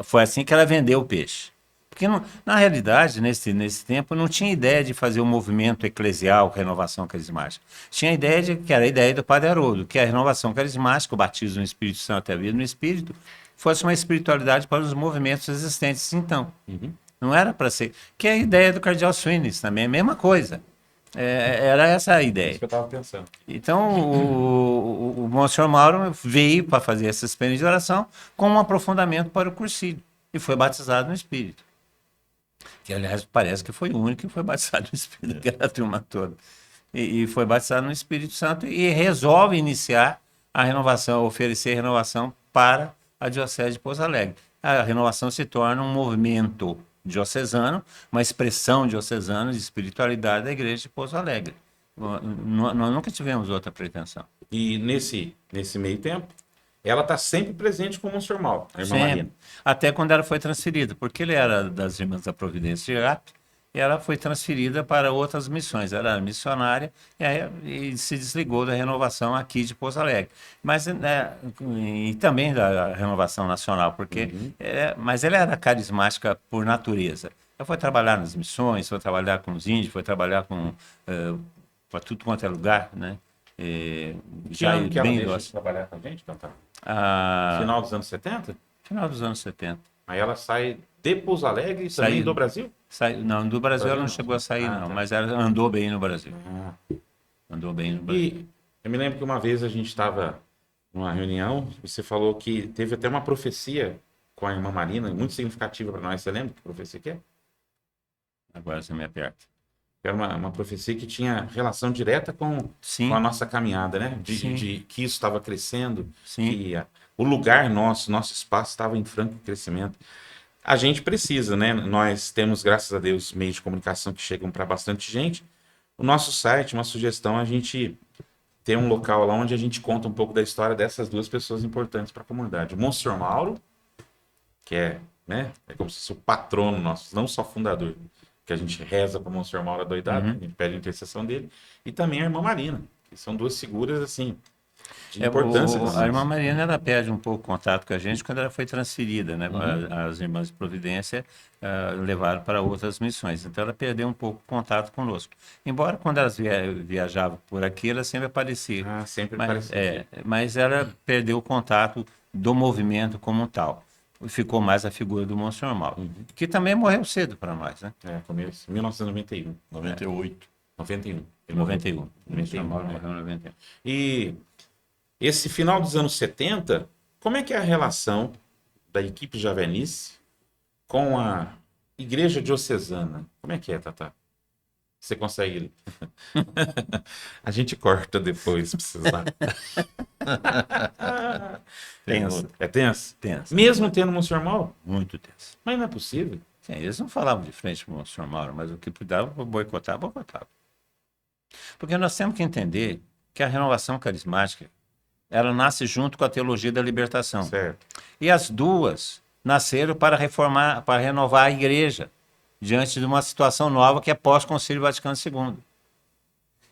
Foi assim que ela vendeu o peixe. Porque, na realidade, nesse tempo, não tinha ideia de fazer um movimento eclesial, renovação carismática. Tinha a ideia que era a ideia do Padre Haroldo, que a renovação carismática, o batismo no Espírito Santo e a vida no Espírito, fosse uma espiritualidade para os movimentos existentes então. Não era para ser. Que é a ideia do Cardeal Swines também, a mesma coisa. Era essa a É ideia. isso que eu estava pensando. Então, o Monsenhor Mauro veio para fazer essa experiência de oração com um aprofundamento para o Cursílio e foi batizado no Espírito. Que, aliás, parece que foi o único que foi batizado no Espírito, que era a turma toda. E foi batizado no Espírito Santo e resolve iniciar a renovação, oferecer renovação para a Diocese de Pouso Alegre. A renovação se torna um movimento diocesano, uma expressão diocesana de espiritualidade da Igreja de Pouso Alegre. Nós nunca tivemos outra pretensão. E nesse meio tempo, ela está sempre presente com o Monsenhor Mauro, a irmã Marina. Até quando ela foi transferida, porque ele era das Irmãs da Providência de Irápia, e ela foi transferida para outras missões. Ela era missionária e se desligou da renovação aqui de Pouso Alegre. Mas, e também da renovação nacional, porque, mas ela era carismática por natureza. Ela foi trabalhar nas missões, foi trabalhar com os índios, foi trabalhar para tudo quanto é lugar, né? Já que ela deixa de trabalhar com a gente, então tá. Final dos anos 70? Final dos anos 70. Aí ela sai de Pouso Alegre e também do Brasil? Não, do Brasil ela não chegou a sair, não. Tá. Mas ela andou bem no Brasil. Andou bem no Brasil. E eu me lembro que uma vez a gente estava numa reunião, você falou que teve até uma profecia com a irmã Marina, muito significativa para nós. Você lembra que profecia que é? Agora você me aperta. Era uma profecia que tinha relação direta com a nossa caminhada, né? De que isso estava crescendo, que o lugar nosso espaço estava em franco crescimento. A gente precisa, né? Nós temos, graças a Deus, meios de comunicação que chegam para bastante gente. O nosso site, uma sugestão, a gente tem um local lá onde a gente conta um pouco da história dessas duas pessoas importantes para a comunidade. O Monsenhor Mauro, que é como se fosse o patrono nosso, não só fundador, que a gente reza para o Monsenhor Mauro adoidado, a gente pede a intercessão dele, e também a irmã Marina, que são duas figuras, assim, de importância. A irmã Marina, ela perde um pouco contato com a gente quando ela foi transferida, né? As irmãs de Providência levaram para outras missões, então ela perdeu um pouco o contato conosco. Embora quando elas viajavam por aqui, ela sempre aparecia. Sempre aparecia. Mas ela perdeu o contato do movimento como tal. Ficou mais a figura do Monsenhor Mauro, que também morreu cedo para nós, né? Começo, 1991. 98. 91. 91. Monsenhor Mauro morreu em 91. E esse final dos anos 70, como é que é a relação da equipe Javenice com a Igreja Diocesana? Como é que é, Tatá? Você consegue... A gente corta depois, se precisar. Tenso. É tenso? Tenso. Mesmo tendo Monsenhor Mauro? Muito tenso. Mas não é possível. Sim, eles não falavam de frente com o Monsenhor Mauro, mas o que puderam boicotar. Porque nós temos que entender que a renovação carismática, ela nasce junto com a teologia da libertação. Certo. E as duas nasceram para reformar, para renovar a igreja diante de uma situação nova que é pós-Concílio Vaticano II.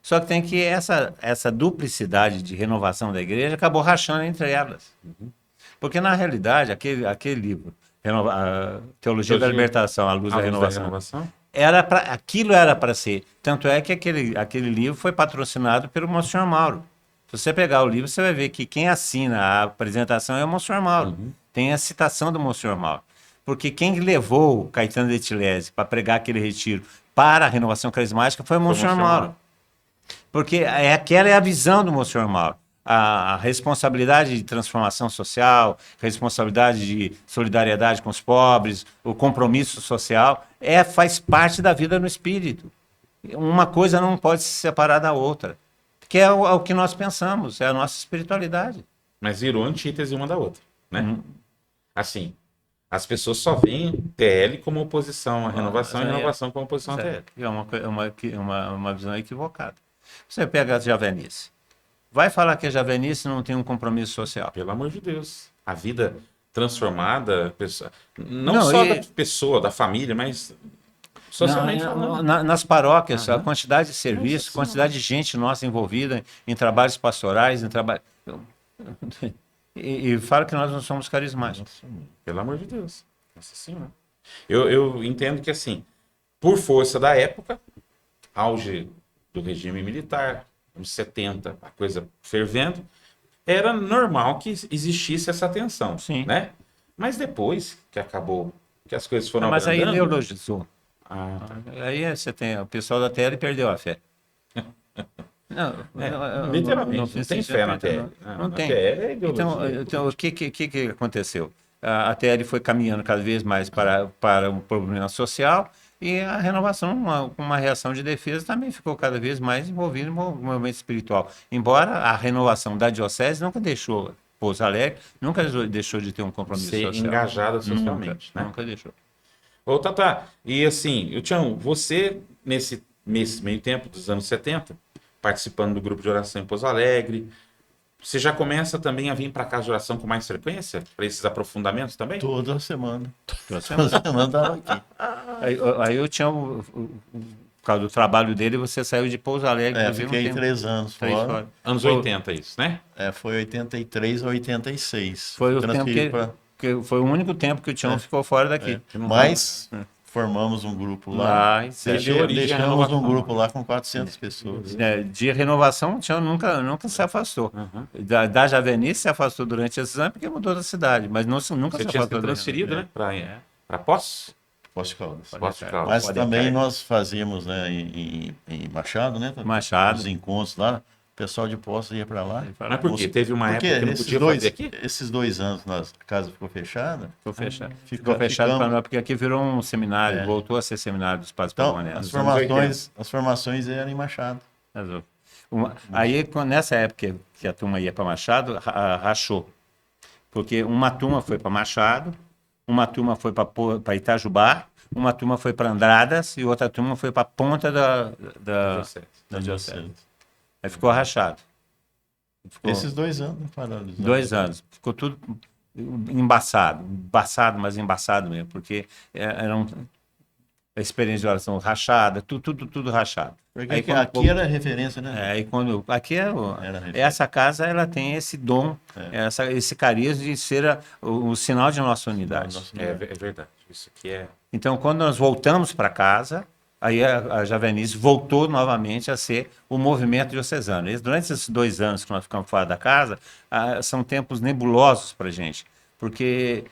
Só que tem que essa duplicidade de renovação da igreja acabou rachando entre elas. Porque, na realidade, aquele livro, a Teologia da Libertação, a Luz da Renovação, aquilo era para ser. Tanto é que aquele livro foi patrocinado pelo Monsenhor Mauro. Se você pegar o livro, você vai ver que quem assina a apresentação é o Monsenhor Mauro. Tem a citação do Monsenhor Mauro. Porque quem levou o Caetano de Etilésio para pregar aquele retiro para a renovação carismática foi o Monsenhor Mauro. Porque aquela é a visão do Monsenhor Mauro. A responsabilidade de transformação social, responsabilidade de solidariedade com os pobres, o compromisso social, faz parte da vida no espírito. Uma coisa não pode se separar da outra. Que é o que nós pensamos, é a nossa espiritualidade. Mas virou antítese uma da outra, né? Assim, as pessoas só veem TL como oposição à renovação e renovação como oposição à TL. É uma visão equivocada. Você pega a Javenice. Vai falar que a Javenice não tem um compromisso social. Pelo amor de Deus. A vida transformada, não só da pessoa, da família, mas socialmente falando. Nas paróquias, a quantidade de serviço, quantidade de gente nossa envolvida em trabalhos pastorais, em trabalho... E fala que nós não somos carismáticos. Pelo amor de Deus. Nossa Senhora. Eu entendo que, assim, por força da época, auge do regime militar, anos 70, a coisa fervendo, era normal que existisse essa tensão, Sim. Né? Mas depois que acabou, que as coisas foram Mas aí abrandando... neologizou. Aí você tem o pessoal da TL perdeu a fé. Literalmente, não tem fé na TL. Não tem. TL é ideologia. Então, o que aconteceu? A TL foi caminhando cada vez mais para um problema social e a renovação, uma reação de defesa, também ficou cada vez mais envolvida no movimento espiritual. Embora a renovação da diocese nunca deixou, Pouso Alegre, nunca deixou de ter um compromisso ser social. engajada socialmente. Nunca deixou. Ô, Tata, e assim, Tião, você, nesse meio tempo dos anos 70, participando do grupo de oração em Pouso Alegre, você já começa também a vir para casa de oração com mais frequência? Para esses aprofundamentos também? Toda semana. Toda semana estava aqui. Aí eu tinha, por causa do trabalho dele, você saiu de Pouso Alegre. Fiquei 3 anos fora. Anos 80, isso, né? Foi 83 a 86. Foi o tempo que foi o único tempo que o Tião ficou fora daqui. Mas formamos um grupo lá. Deixamos um grupo lá com 400 pessoas. De renovação, o Tião nunca se afastou. Da Javenice se afastou durante esses anos porque mudou da cidade, mas nunca se afastou. Você tinha sido transferido, né? Para Poços? Poços de Caldas. Mas também nós fazíamos, né, em Machado, né? Machado. Os encontros lá. O pessoal de Poços ia para lá. Mas por quê? Teve uma época que não podia fazer aqui? Esses 2 anos a casa ficou fechada. Ficou fechado para nós, porque aqui virou um seminário, voltou a ser seminário dos padres pavonianos. As formações eram em Machado. Aí, nessa época que a turma ia para Machado, rachou. Porque uma turma foi para Machado, uma turma foi para Itajubá, uma turma foi para Andradas e outra turma foi para a ponta da diocese. Aí ficou rachado. Esses 2 anos pararam. 2 anos. Ficou tudo embaçado, mas embaçado mesmo, porque era a experiência de oração rachada, tudo rachado. Porque aqui era referência, né? Essa casa, ela tem esse dom, esse carisma de ser o sinal de nossa unidade. É verdade. Isso aqui é... Então, quando nós voltamos para casa, aí a Javenice voltou novamente a ser o movimento diocesano. Durante esses 2 anos que nós ficamos fora da casa, são tempos nebulosos para a gente, porque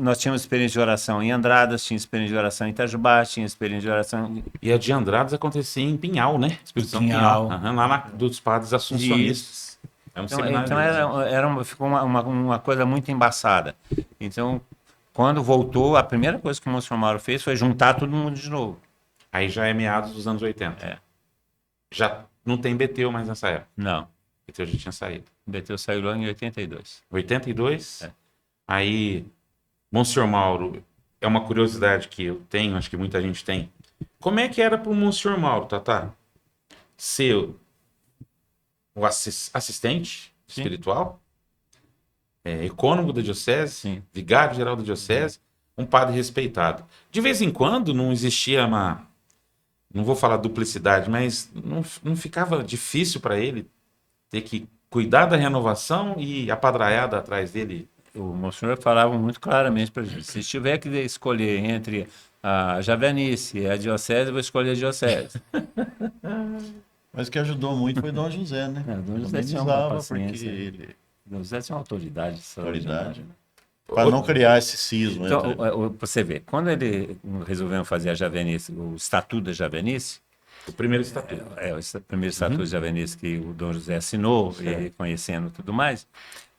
nós tínhamos experiência de oração em Andradas, tinha experiência de oração em Itajubá, tinha experiência de oração... E a de Andradas acontecia em Pinhal, né? Espírito Santo Pinhal. Lá dos padres assuncionistas. Ficou uma coisa muito embaçada. Então, quando voltou, a primeira coisa que o Monsenhor Mauro fez foi juntar todo mundo de novo. Aí já é meados dos anos 80. Já não tem Beteu mais nessa época. Não. Beteu já tinha saído. Beteu saiu lá em 82. 82? Aí, Monsenhor Mauro, é uma curiosidade que eu tenho, acho que muita gente tem. Como é que era para o Monsenhor Mauro, Tata, ser o assistente espiritual, ecônomo da diocese, vigário-geral da diocese, um padre respeitado? De vez em quando não existia não vou falar duplicidade, mas não ficava difícil para ele ter que cuidar da renovação e a padraiada atrás dele? O Monsenhor falava muito claramente para a gente, se tiver que escolher entre a Javenice e a diocese, eu vou escolher a diocese. Mas o que ajudou muito foi Dom José, né? Dom José tinha uma paciência. Dom José tinha uma autoridade. Autoridade. Para não criar esse cisma. Então, entre- você vê, quando ele resolveu fazer a Javenice, o Estatuto da Javenice, O primeiro estatuto. o primeiro Estatuto da Javenice que o Dom José assinou, e Certo. reconhecendo tudo mais,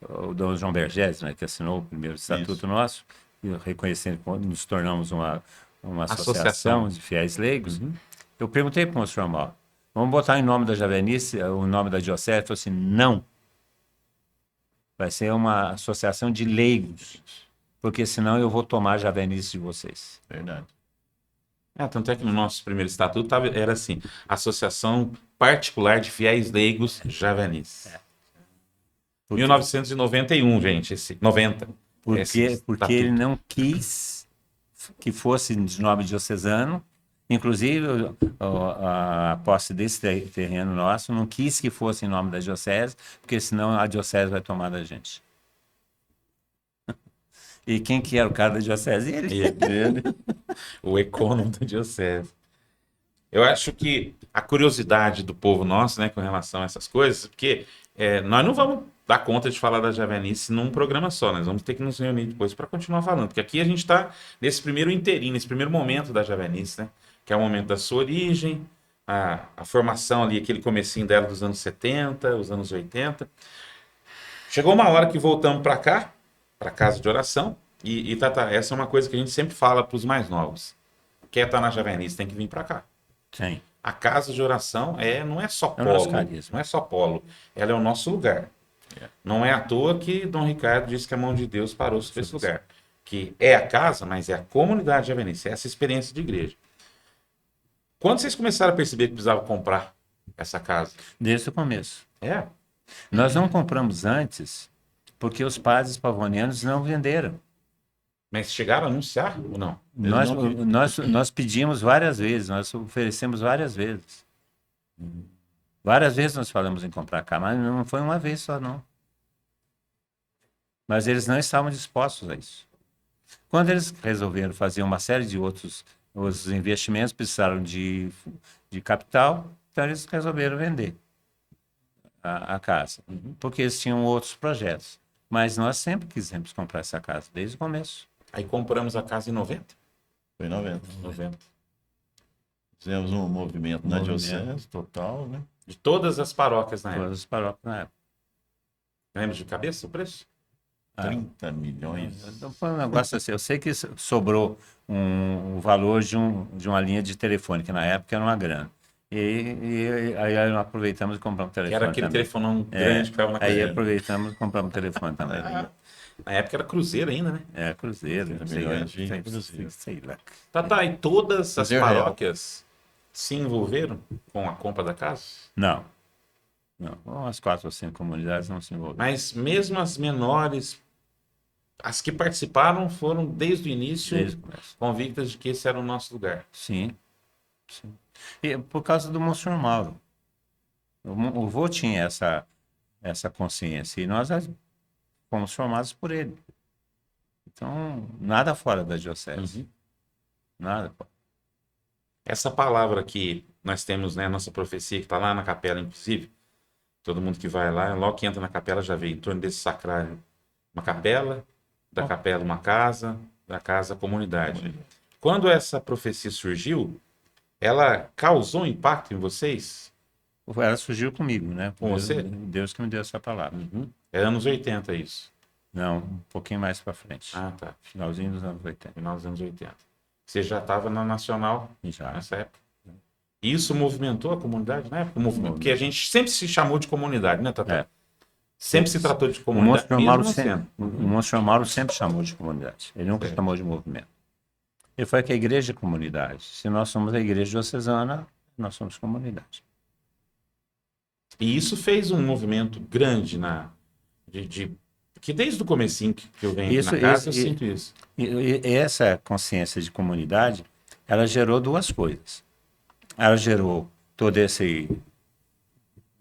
o Dom João Bergès, né, que assinou o primeiro Estatuto Isso. nosso, e reconhecendo que nos tornamos uma Associação. associação de fiéis leigos, eu perguntei para o senhor Mauro, vamos botar em nome da Javenice o nome da diocese? Ele falou assim, não. Vai ser uma associação de leigos, porque senão eu vou tomar a Javenice de vocês. Verdade. Tanto é que no nosso primeiro estatuto era assim, Associação Particular de Fiéis Leigos Javenice. 1991, gente, 90. esse Porque ele estatuto. não quis que fosse de nome diocesano, inclusive a posse desse terreno nosso não quis que fosse em nome da diocese, porque senão a diocese vai tomar da gente. E quem que era o cara da diocese? Ele. Ele, O econômico da diocese. Eu acho que a curiosidade do povo nosso, né, com relação a essas coisas, porque nós não vamos dar conta de falar da Javenice num programa só, nós vamos ter que nos reunir depois para continuar falando, porque aqui a gente está nesse primeiro inteirinho, nesse primeiro momento da Javenice, né, que é o momento da sua origem, a formação ali, aquele comecinho dela dos anos 70, os anos 80. Chegou uma hora que voltamos para cá, para casa de oração, e Tata, essa é uma coisa que a gente sempre fala para os mais novos. Quer estar na Javenice, tem que vir para cá. Sim. A casa de oração não é só É o nosso polo, carisma. não é só polo, ela é o nosso lugar. Não é à toa que Dom Ricardo disse que a mão de Deus parou sobre esse lugar. Que é a casa, mas é a comunidade javenice, é essa experiência de igreja. Quando vocês começaram a perceber que precisava comprar essa casa? Desde o começo. É, Nós não compramos antes porque os padres pavonianos não venderam. mas chegaram a anunciar ou não? Nós, não- nós pedimos várias vezes, nós oferecemos várias vezes. Várias vezes nós falamos em comprar cá, mas não foi uma vez só, não. Mas eles não estavam dispostos a isso. Quando eles resolveram fazer uma série de outros investimentos, precisaram de capital, então eles resolveram vender a casa, porque eles tinham outros projetos. Mas nós sempre quisemos comprar essa casa, desde o começo. Aí compramos a casa em 90. foi em 90. 90. Fizemos um movimento na Movimento. diocese total, né? De todas as paróquias na época. Todas as paróquias na época. Lembra de cabeça o preço? 30 milhões. Então foi um negócio assim. Eu sei que sobrou um valor de uma linha de telefone, que na época era uma grana. E aí nós aproveitamos e compramos um telefone. Que era aquele também. telefonão grande que ficava na Aí cozinha. aproveitamos e compramos um telefone também. Na época era Cruzeiro ainda, né? Cruzeiro, 30 sei, milhões de sei, Cruzeiro. sei lá. Tá. E todas as Cruzeiro real. paróquias se envolveram com a compra da casa? Não. Umas 4 ou 5 comunidades não se envolveram. Mas mesmo as menores, as que participaram foram desde o início Desde o começo. convictas de que esse era o nosso lugar. Sim. E por causa do Monsenhor Mauro. O vô tinha essa consciência e nós fomos formados por ele. Então, nada fora da diocese. Nada. Essa palavra que nós temos, né, nossa profecia, que está lá na capela, inclusive, todo mundo que vai lá, logo que entra na capela já vê em torno desse sacrário uma capela, da capela uma casa, da casa comunidade. Quando essa profecia surgiu, ela causou impacto em vocês? Ela surgiu comigo, né? Com você? Deus que me deu essa palavra. É anos 80 isso. Não, um pouquinho mais para frente. Ah, tá. Finalzinho dos anos 80. Final dos anos 80. Você já estava na Nacional Já. nessa época. E isso movimentou a comunidade na época? Porque a gente sempre se chamou de comunidade, né, Tata? É. Sempre se tratou de O comunidade. Monsenhor mesmo Mauro, não sempre, sendo. o Monsenhor Mauro sempre chamou de comunidade. Ele nunca Certo. chamou de movimento. Ele foi que a igreja é comunidade. Se nós somos a igreja diocesana, nós somos comunidade. E isso fez um movimento grande que desde o comecinho que eu venho aqui na casa, eu sinto isso. E essa consciência de comunidade, ela gerou duas coisas. Ela gerou todo esse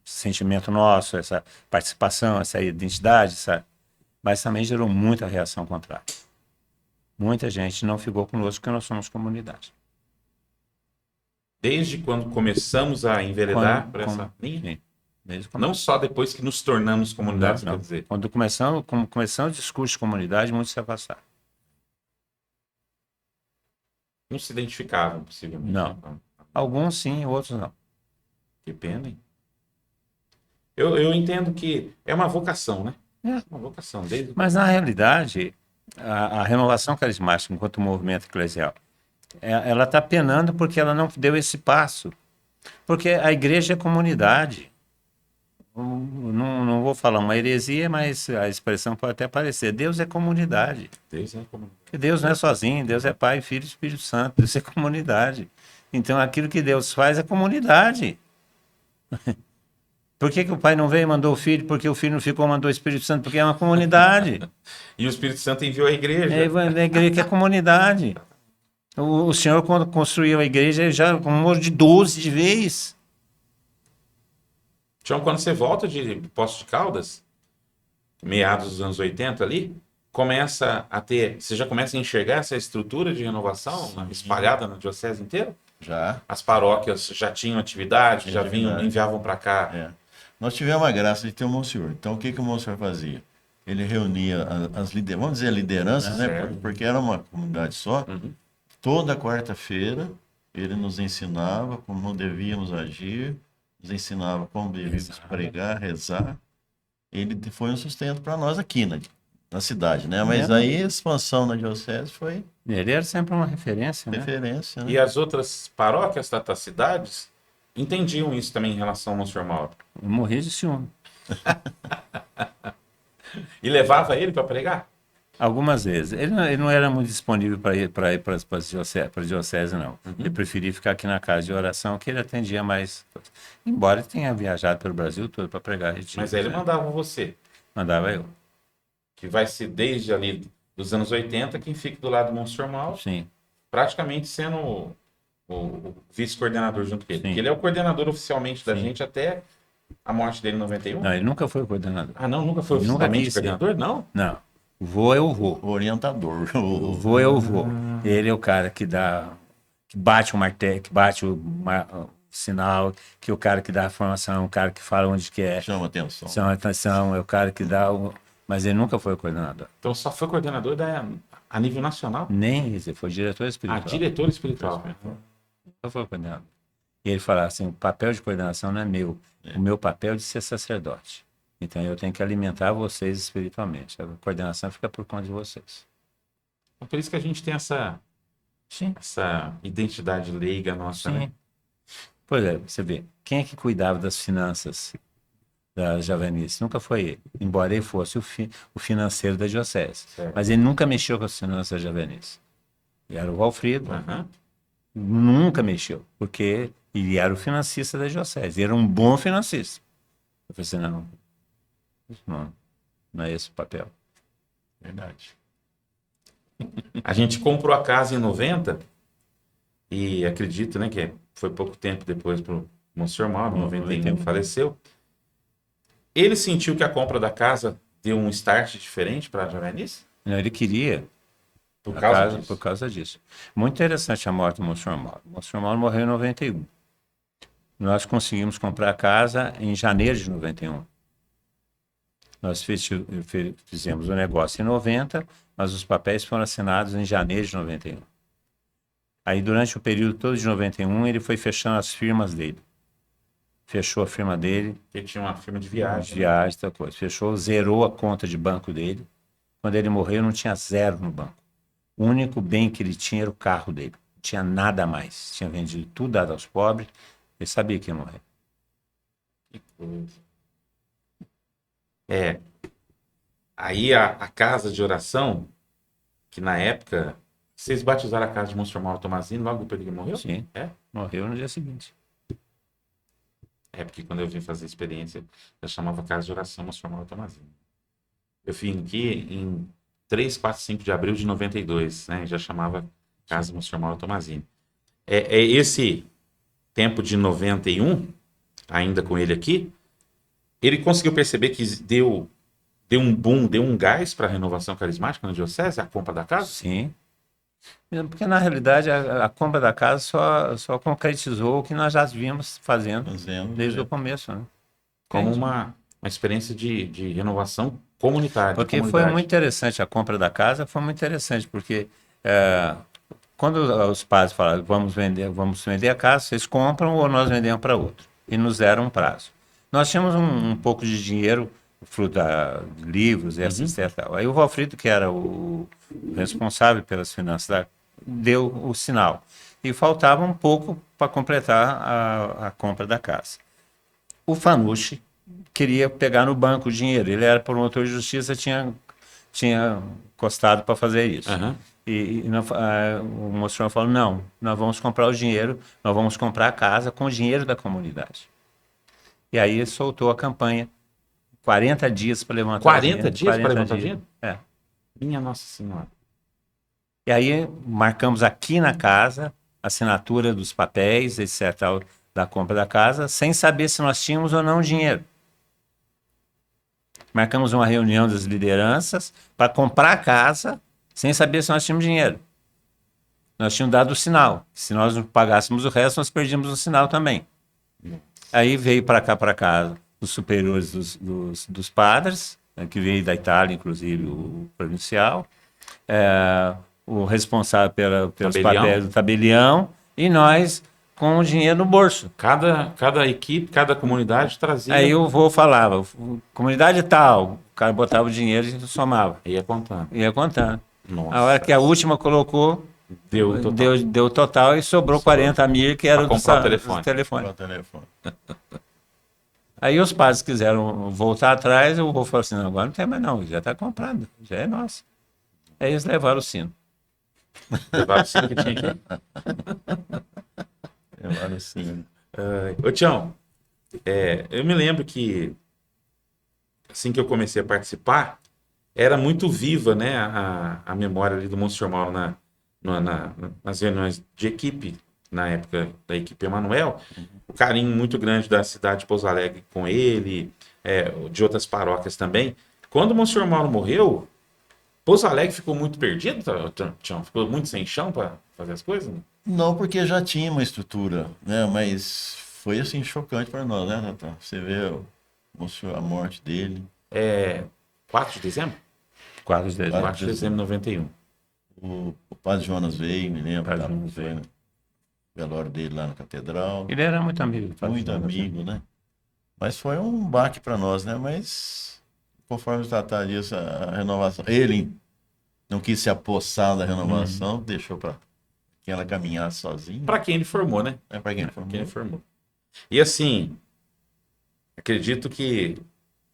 sentimento nosso, essa participação, essa identidade, mas também gerou muita reação contrária. Muita gente não ficou conosco porque nós somos comunidade. Desde quando começamos a enveredar por essa Sim. linha? Desde o Não começo. só depois que nos tornamos comunidade, Não. quer dizer. Quando começamos o discurso de comunidade, muitos se afastaram. Não se identificavam, possivelmente. Não. Né? Alguns sim, outros não. Que pena, hein? Eu entendo que é uma vocação, né? É. Uma vocação. Desde... Mas, na realidade, a renovação carismática, enquanto movimento eclesial, ela está penando porque ela não deu esse passo. Porque a igreja é comunidade. Não vou falar uma heresia, mas a expressão pode até parecer. Deus é comunidade. Desde a comunidade. Porque Deus não é sozinho, Deus é Pai, Filho e Espírito Santo. Deus é comunidade. Então, aquilo que Deus faz é comunidade. Por que o Pai não veio e mandou o Filho? Porque o Filho não ficou e mandou o Espírito Santo? Porque é uma comunidade. E o Espírito Santo enviou a igreja. A igreja que é comunidade. O Senhor, quando construiu a igreja, ele já com um número de 12 de vez. Então, quando você volta de Poços de Caldas, meados dos anos 80 ali, começa a ter... Você já começa a enxergar essa estrutura de renovação espalhada na diocese inteira? Já. As paróquias já tinham atividade, já vinham, Atividade. enviavam para cá. É. Nós tivemos a graça de ter o Monsenhor. Então, o que o Monsenhor fazia? Ele reunia as lideranças, vamos dizer lideranças, né? certo. Porque era uma comunidade só. Uhum. Toda quarta-feira, ele nos ensinava como devíamos agir, nos ensinava como devíamos pregar, rezar. Ele foi um sustento para nós aqui na cidade, né? Mas aí a expansão na diocese foi Ele era sempre uma referência, né? referência, né? E as outras paróquias das cidades entendiam isso também em relação ao Monsenhor Mauro. Eu morri de ciúme. E levava ele para pregar? Algumas vezes. Ele não era muito disponível para ir para a diocese, não. Ele preferia ficar aqui na casa de oração, que ele atendia mais. Embora ele tenha viajado pelo Brasil todo para pregar retiros, Mas aí ele né? mandava você, Mandava eu. que vai ser desde ali dos anos 80, quem fica do lado do Monsenhor Mauro, Sim. praticamente sendo o vice-coordenador junto com ele. Sim. Porque ele é o coordenador oficialmente da Sim. gente até a morte dele em 91. Não, ele nunca foi coordenador. Ah, não? Nunca foi Nunca oficialmente quis ser. coordenador? Não? Não. O vô é o vô. O orientador. O vô é o vô. Ele é o cara que bate o martelo, que bate o sinal, que é o cara que dá a formação, o cara que fala onde quer. Chama atenção. Chama atenção, é o cara que dá o... Mas ele nunca foi coordenador. Então só foi coordenador a nível nacional? Nem ele foi diretor Ah, espiritual. diretor espiritual. Nunca foi coordenador. E ele falava assim, o papel de coordenação não é meu. O meu papel é de ser sacerdote. Então eu tenho que alimentar vocês espiritualmente. A coordenação fica por conta de vocês. É por isso que a gente tem essa Sim. identidade leiga nossa, Sim. né? Pois é, você vê, quem é que cuidava das finanças da Javenice? Nunca foi ele, embora ele fosse o financeiro da diocese. Certo. Mas ele nunca mexeu com as finanças da Javenice. Ele era o Valfrido, Aham. nunca mexeu, porque ele era o financista da diocese, ele era um bom financista. Eu falei assim, não é esse o papel. Verdade. A gente comprou a casa em 90 e acredito, né, que foi pouco tempo depois pro Monsenhor Mauro, em 91 faleceu. Ele sentiu que a compra da casa deu um start diferente para a Javenice? Não, ele queria, Por a causa casa, disso? por causa disso. Muito interessante a morte do Monsenhor Mauro. O Monsenhor Mauro morreu em 91. Nós conseguimos comprar a casa em janeiro de 91. Nós fizemos o negócio em 90, mas os papéis foram assinados em janeiro de 91. Aí, durante o período todo de 91, ele foi fechando as firmas dele. Fechou a firma dele, Ele tinha uma firma de viagem. viagem, tal coisa. Fechou, zerou a conta de banco dele. Quando ele morreu, não tinha zero no banco. O único bem que ele tinha era o carro dele. Não tinha nada mais. Tinha vendido tudo, dado aos pobres. Ele sabia que ia morrer. Que coisa. É. Aí a casa de oração, que na época, vocês batizaram a casa de Monsenhor Mauro Tomazini logo depois que ele morreu? Sim, É? morreu no dia seguinte. É, porque quando eu vim fazer a experiência, eu chamava casa de oração Monsenhor Mauro Tomazini. Eu vim aqui em 3, 4, 5 de abril de 92, né? Já chamava casa Monsenhor Mauro Tomazini. É esse tempo de 91, ainda com ele aqui, ele conseguiu perceber que deu um boom, deu um gás para a renovação carismática na diocese, a compra da casa? Sim. Porque, na realidade, a compra da casa só concretizou o que nós já vínhamos fazendo Fazendo, desde é. o começo, né? como uma experiência de renovação comunitária. Porque de foi comunidade. muito interessante a compra da casa, foi muito interessante, porque quando os padres falaram, vamos vender a casa, vocês compram ou nós vendemos para outro. E nos deram um prazo. Nós tínhamos um pouco de dinheiro, fruto de livros, etc. Tal. Aí o Valfrido, que era o responsável pelas finanças, deu o sinal. E faltava um pouco para completar a compra da casa. O Fanucci queria pegar no banco o dinheiro. Ele era promotor de justiça, tinha costado para fazer isso. Aham. O mostrão falou, não, nós vamos comprar o dinheiro, nós vamos comprar a casa com o dinheiro da comunidade. E aí ele soltou a campanha, 40 dias para levantar 40 dias para 40 levantar dias. dinheiro? É. Minha Nossa Senhora. E aí marcamos aqui na casa, assinatura dos papéis, etc., tal, da compra da casa, sem saber se nós tínhamos ou não dinheiro. Marcamos uma reunião das lideranças para comprar a casa, sem saber se nós tínhamos dinheiro. Nós tínhamos dado o sinal. Se nós não pagássemos o resto, nós perdíamos o sinal também. Aí veio para casa os superiores dos padres, que veio da Itália, inclusive o provincial, o responsável pelos Tabelião. papéis do tabelião, e nós com o dinheiro no bolso. Cada equipe, cada comunidade trazia. Aí o vô falava, comunidade tal, o cara botava o dinheiro e a gente somava. Ia contando. Ia contando. Nossa. A hora que a última colocou, Deu total. deu total e sobrou 40 mil, que era Pra comprar o telefone. do telefone. O telefone. Aí os padres quiseram voltar atrás, o vô falou assim, não, agora não tem mais não, já está comprado, já é nosso. Aí eles levaram o sino. Levaram o sino que tinha aqui. Levaram sim. Ô, Tião, eu me lembro que assim que eu comecei a participar, era muito viva, né, a memória ali do Monsenhor Mauro nas reuniões de equipe, na época da equipe Emanuel, o carinho muito grande da cidade de Pouso Alegre com ele, de outras paróquias também. Quando o Monsenhor Mauro morreu, Pouso Alegre ficou muito perdido, Tião? Ficou muito sem chão para fazer as coisas? Né? Não, porque já tinha uma estrutura, né? Mas foi assim chocante para nós, né, Natan? Você vê a morte dele. 4 de dezembro? 4 de dezembro. 4 de dezembro de 91. O padre Jonas veio, me lembro, Padre tá? Jonas Foi veio. no velório dele lá na catedral. Ele era muito amigo do padre Muito Jonas, amigo, né? Mas foi um baque para nós, né? Mas conforme tratar disso, a renovação. Ele não quis se apossar da renovação, deixou para que ela caminhasse sozinha. Para quem ele formou, né? É para quem Quem ele formou. E assim, acredito que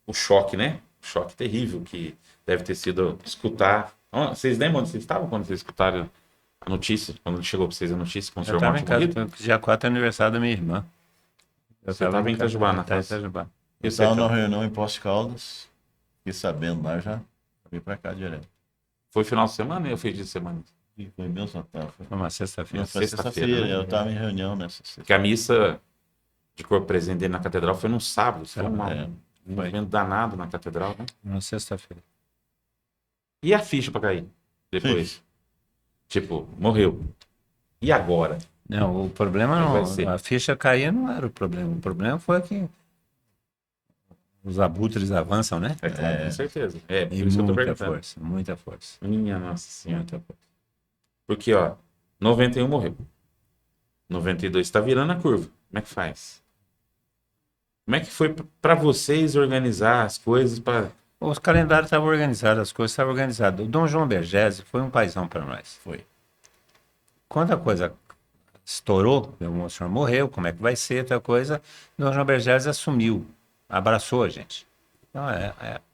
o choque, né? O choque terrível que deve ter sido escutar. Vocês lembram onde vocês estavam quando vocês escutaram a notícia? Quando chegou para vocês a notícia com o Eu senhor estava Morte em casa, morrido? foi dia 4 é aniversário da minha irmã. Você estava em Itajubá, na casa. casa. Itajubá. Eu E você, estava Tião? numa reunião em Poços de Caldas, fiquei sabendo lá, já vim para cá direto. Foi final de semana ou foi dia de semana? E foi mesmo, Natal. Foi uma sexta-feira. Foi Sexta-feira, sexta-feira, né? eu estava em reunião nessa sexta. Porque a missa de corpo presente dele na catedral foi no sábado. Foi um evento danado na catedral, né? Uma sexta-feira. E a ficha para cair depois? Tipo, morreu. E agora? Não, o problema Como vai não, ser? a ficha cair não era o problema. O problema foi que os abutres avançam, né? É claro, com certeza. Por E isso que eu tô muita perguntando. força, muita força. Minha Nossa Senhora. Muita força. Porque, 91 morreu. 92 está virando a curva. Como é que faz? Como é que foi para vocês organizar as coisas para... Os calendários estavam organizados, as coisas estavam organizadas. O Dom João Bergese foi um paizão para nós. Foi. Quando a coisa estourou, o Monsenhor morreu, como é que vai ser, tal coisa, o Dom João Bergese assumiu, abraçou a gente. Então,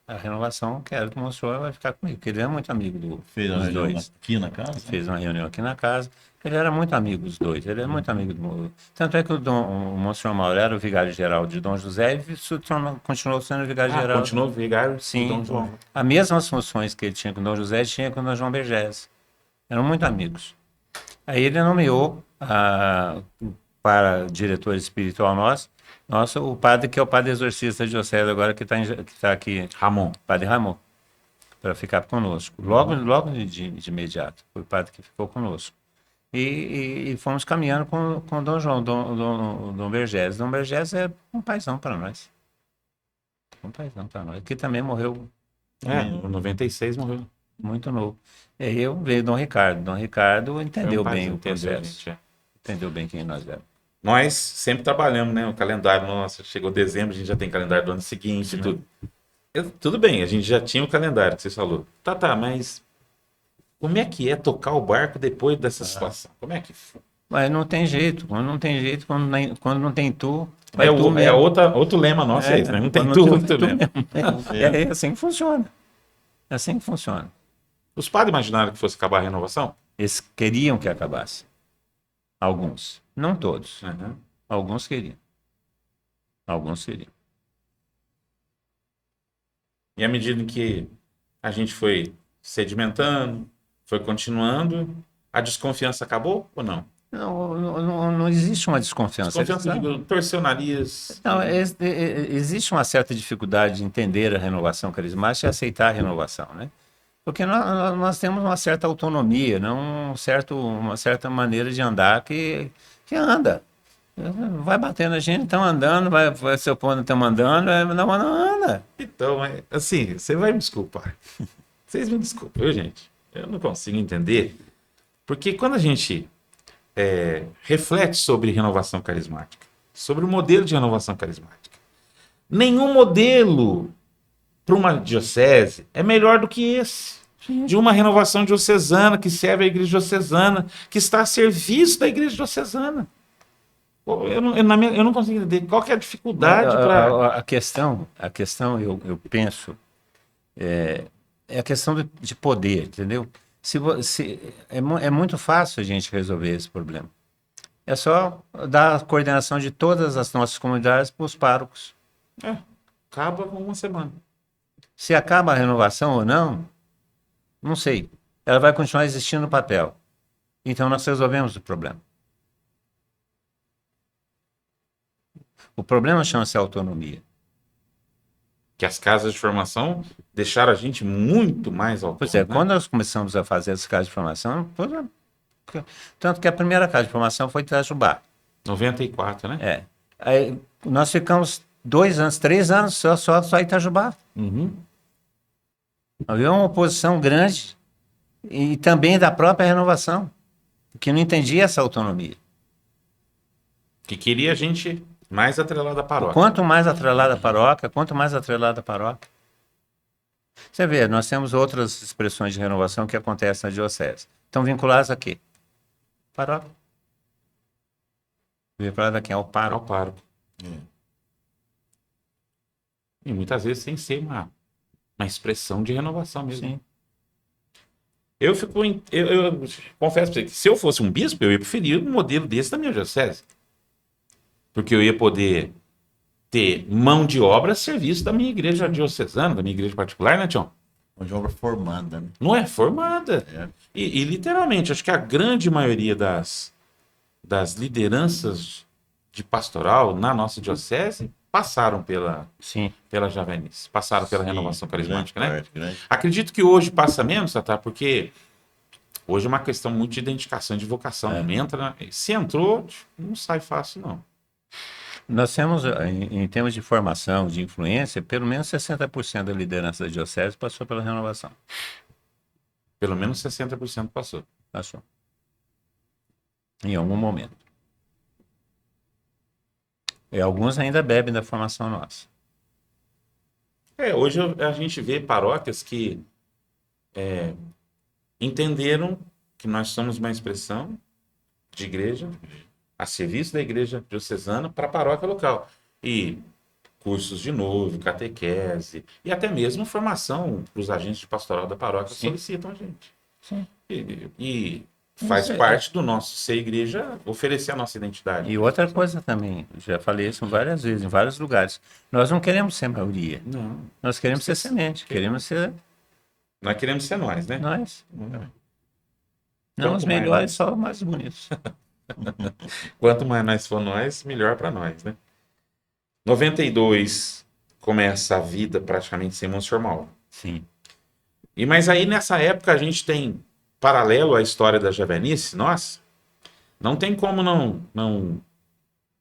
a renovação que era do Monsenhor vai ficar comigo, porque ele é muito amigo Fez uma dos reunião dois. aqui na casa? Fez uma reunião aqui na casa. Ele era muito amigo dos dois, ele é muito amigo do... Tanto é que o Monsenhor Mauro era o vigário-geral de Dom José e continuou sendo o vigário-geral. continuou vigário Sim, de Dom João. as mesmas funções que ele tinha com Dom José, ele tinha com Dom João Bergese. Eram muito amigos. Aí ele nomeou para diretor espiritual nosso, o padre que é o padre exorcista de diocese agora, que está aqui, Ramon. padre Ramon, para ficar conosco. Logo de imediato, foi o padre que ficou conosco. E fomos caminhando com Dom João, Dom Bergese. Dom Bergese é um paizão para nós. um paizão para nós. Que também morreu Em 96 morreu. muito novo. E aí eu veio Dom Ricardo. Dom Ricardo entendeu Foi um bem o paizão, entendeu, processo. gente, é. Entendeu bem quem nós éramos. Nós sempre trabalhamos, né? O calendário nosso, chegou dezembro, a gente já tem calendário do ano seguinte e tudo. Tudo bem, a gente já tinha o calendário que você falou. Tá, mas como é que é tocar o barco depois dessa situação? Como é que foi? Mas não tem jeito. Quando não tem jeito, quando não tem tu, É, vai tu é mesmo. outro lema nosso, é esse, né? Não tem quando tudo, vai muito tu mesmo. mesmo. É assim que funciona. É assim que funciona. Os padres imaginaram que fosse acabar a renovação? Eles queriam que acabasse. Alguns. Não todos. Uhum. Alguns queriam. Alguns queriam. E à medida que a gente foi sedimentando, foi continuando, a desconfiança acabou ou não? Não existe uma desconfiança. Desconfiança, Eles- digo, torceu o nariz. Não, existe uma certa dificuldade de entender a renovação carismática e aceitar a renovação, né? Porque nós temos uma certa autonomia, não uma certa maneira de andar que anda. Vai batendo a gente, estão andando, vai se opondo, estamos andando, não anda. Então, assim, você vai me desculpar. Vocês me desculpem, viu, gente? Eu não consigo entender. Porque quando a gente reflete sobre renovação carismática, sobre o modelo de renovação carismática, nenhum modelo para uma diocese é melhor do que esse. De uma renovação diocesana que serve à igreja diocesana, que está a serviço da igreja diocesana. Pô, eu não consigo entender qual que é a dificuldade para... A questão eu penso, é a questão de poder, entendeu? É muito fácil a gente resolver esse problema. É só dar a coordenação de todas as nossas comunidades para os párocos. Acaba com uma semana. Se acaba a renovação ou não sei. Ela vai continuar existindo no papel. Então nós resolvemos o problema. O problema chama-se autonomia. Que as casas de formação deixaram a gente muito mais autônomo. Pois é, né? quando nós começamos a fazer as casas de formação, tanto que a primeira casa de formação foi Itajubá. 94, né? Aí nós ficamos 2 anos, 3 anos só Itajubá. Uhum. Havia uma oposição grande e também da própria renovação, que não entendia essa autonomia. Que queria a gente mais atrelada à paróquia. Quanto mais atrelada a paróquia, quanto mais atrelada a paróquia. Você vê, nós temos outras expressões de renovação que acontecem na diocese. Estão vinculadas a quê? Paróquia. Vinculada a quem? Ao Ao pároco. pároco. E muitas vezes sem ser uma expressão de renovação mesmo. Sim. Eu confesso pra você que se eu fosse um bispo, eu ia preferir um modelo desse da minha diocese. Porque eu ia poder ter mão de obra a serviço da minha igreja diocesana, da minha igreja particular, né, Tião? Uma de obra formada, né? Não é formada. É. E literalmente, acho que a grande maioria das lideranças de pastoral na nossa diocese passaram pela Sim. Javenice, passaram pela Sim, renovação carismática, né? grande. Acredito que hoje passa menos, tá? Porque hoje é uma questão muito de identificação, de vocação. Não entra, se entrou, não sai fácil, não. Nós temos, em termos de formação, de influência, pelo menos 60% da liderança da diocese passou pela renovação. Pelo menos 60% passou. Passou. Em algum momento. E alguns ainda bebem da formação nossa. Hoje a gente vê paróquias que entenderam que nós somos uma expressão de igreja a serviço da igreja diocesana para a paróquia local. E cursos de noivo, catequese e até mesmo formação para os agentes de pastoral da paróquia solicitam a gente. Sim. E faz parte do nosso ser igreja oferecer a nossa identidade. E outra coisa também, já falei isso várias vezes, em vários lugares. Nós não queremos ser maioria. Não. Nós queremos ser semente. Queremos ser Nós queremos ser nós, né? nós. Não. Não os melhores, só os mais bonitos. Quanto mais nós for nós, melhor para nós, né? 92 começa a vida praticamente sem formal. Sim. Mas aí nessa época a gente tem paralelo à história da Javenice, nossa, não tem como não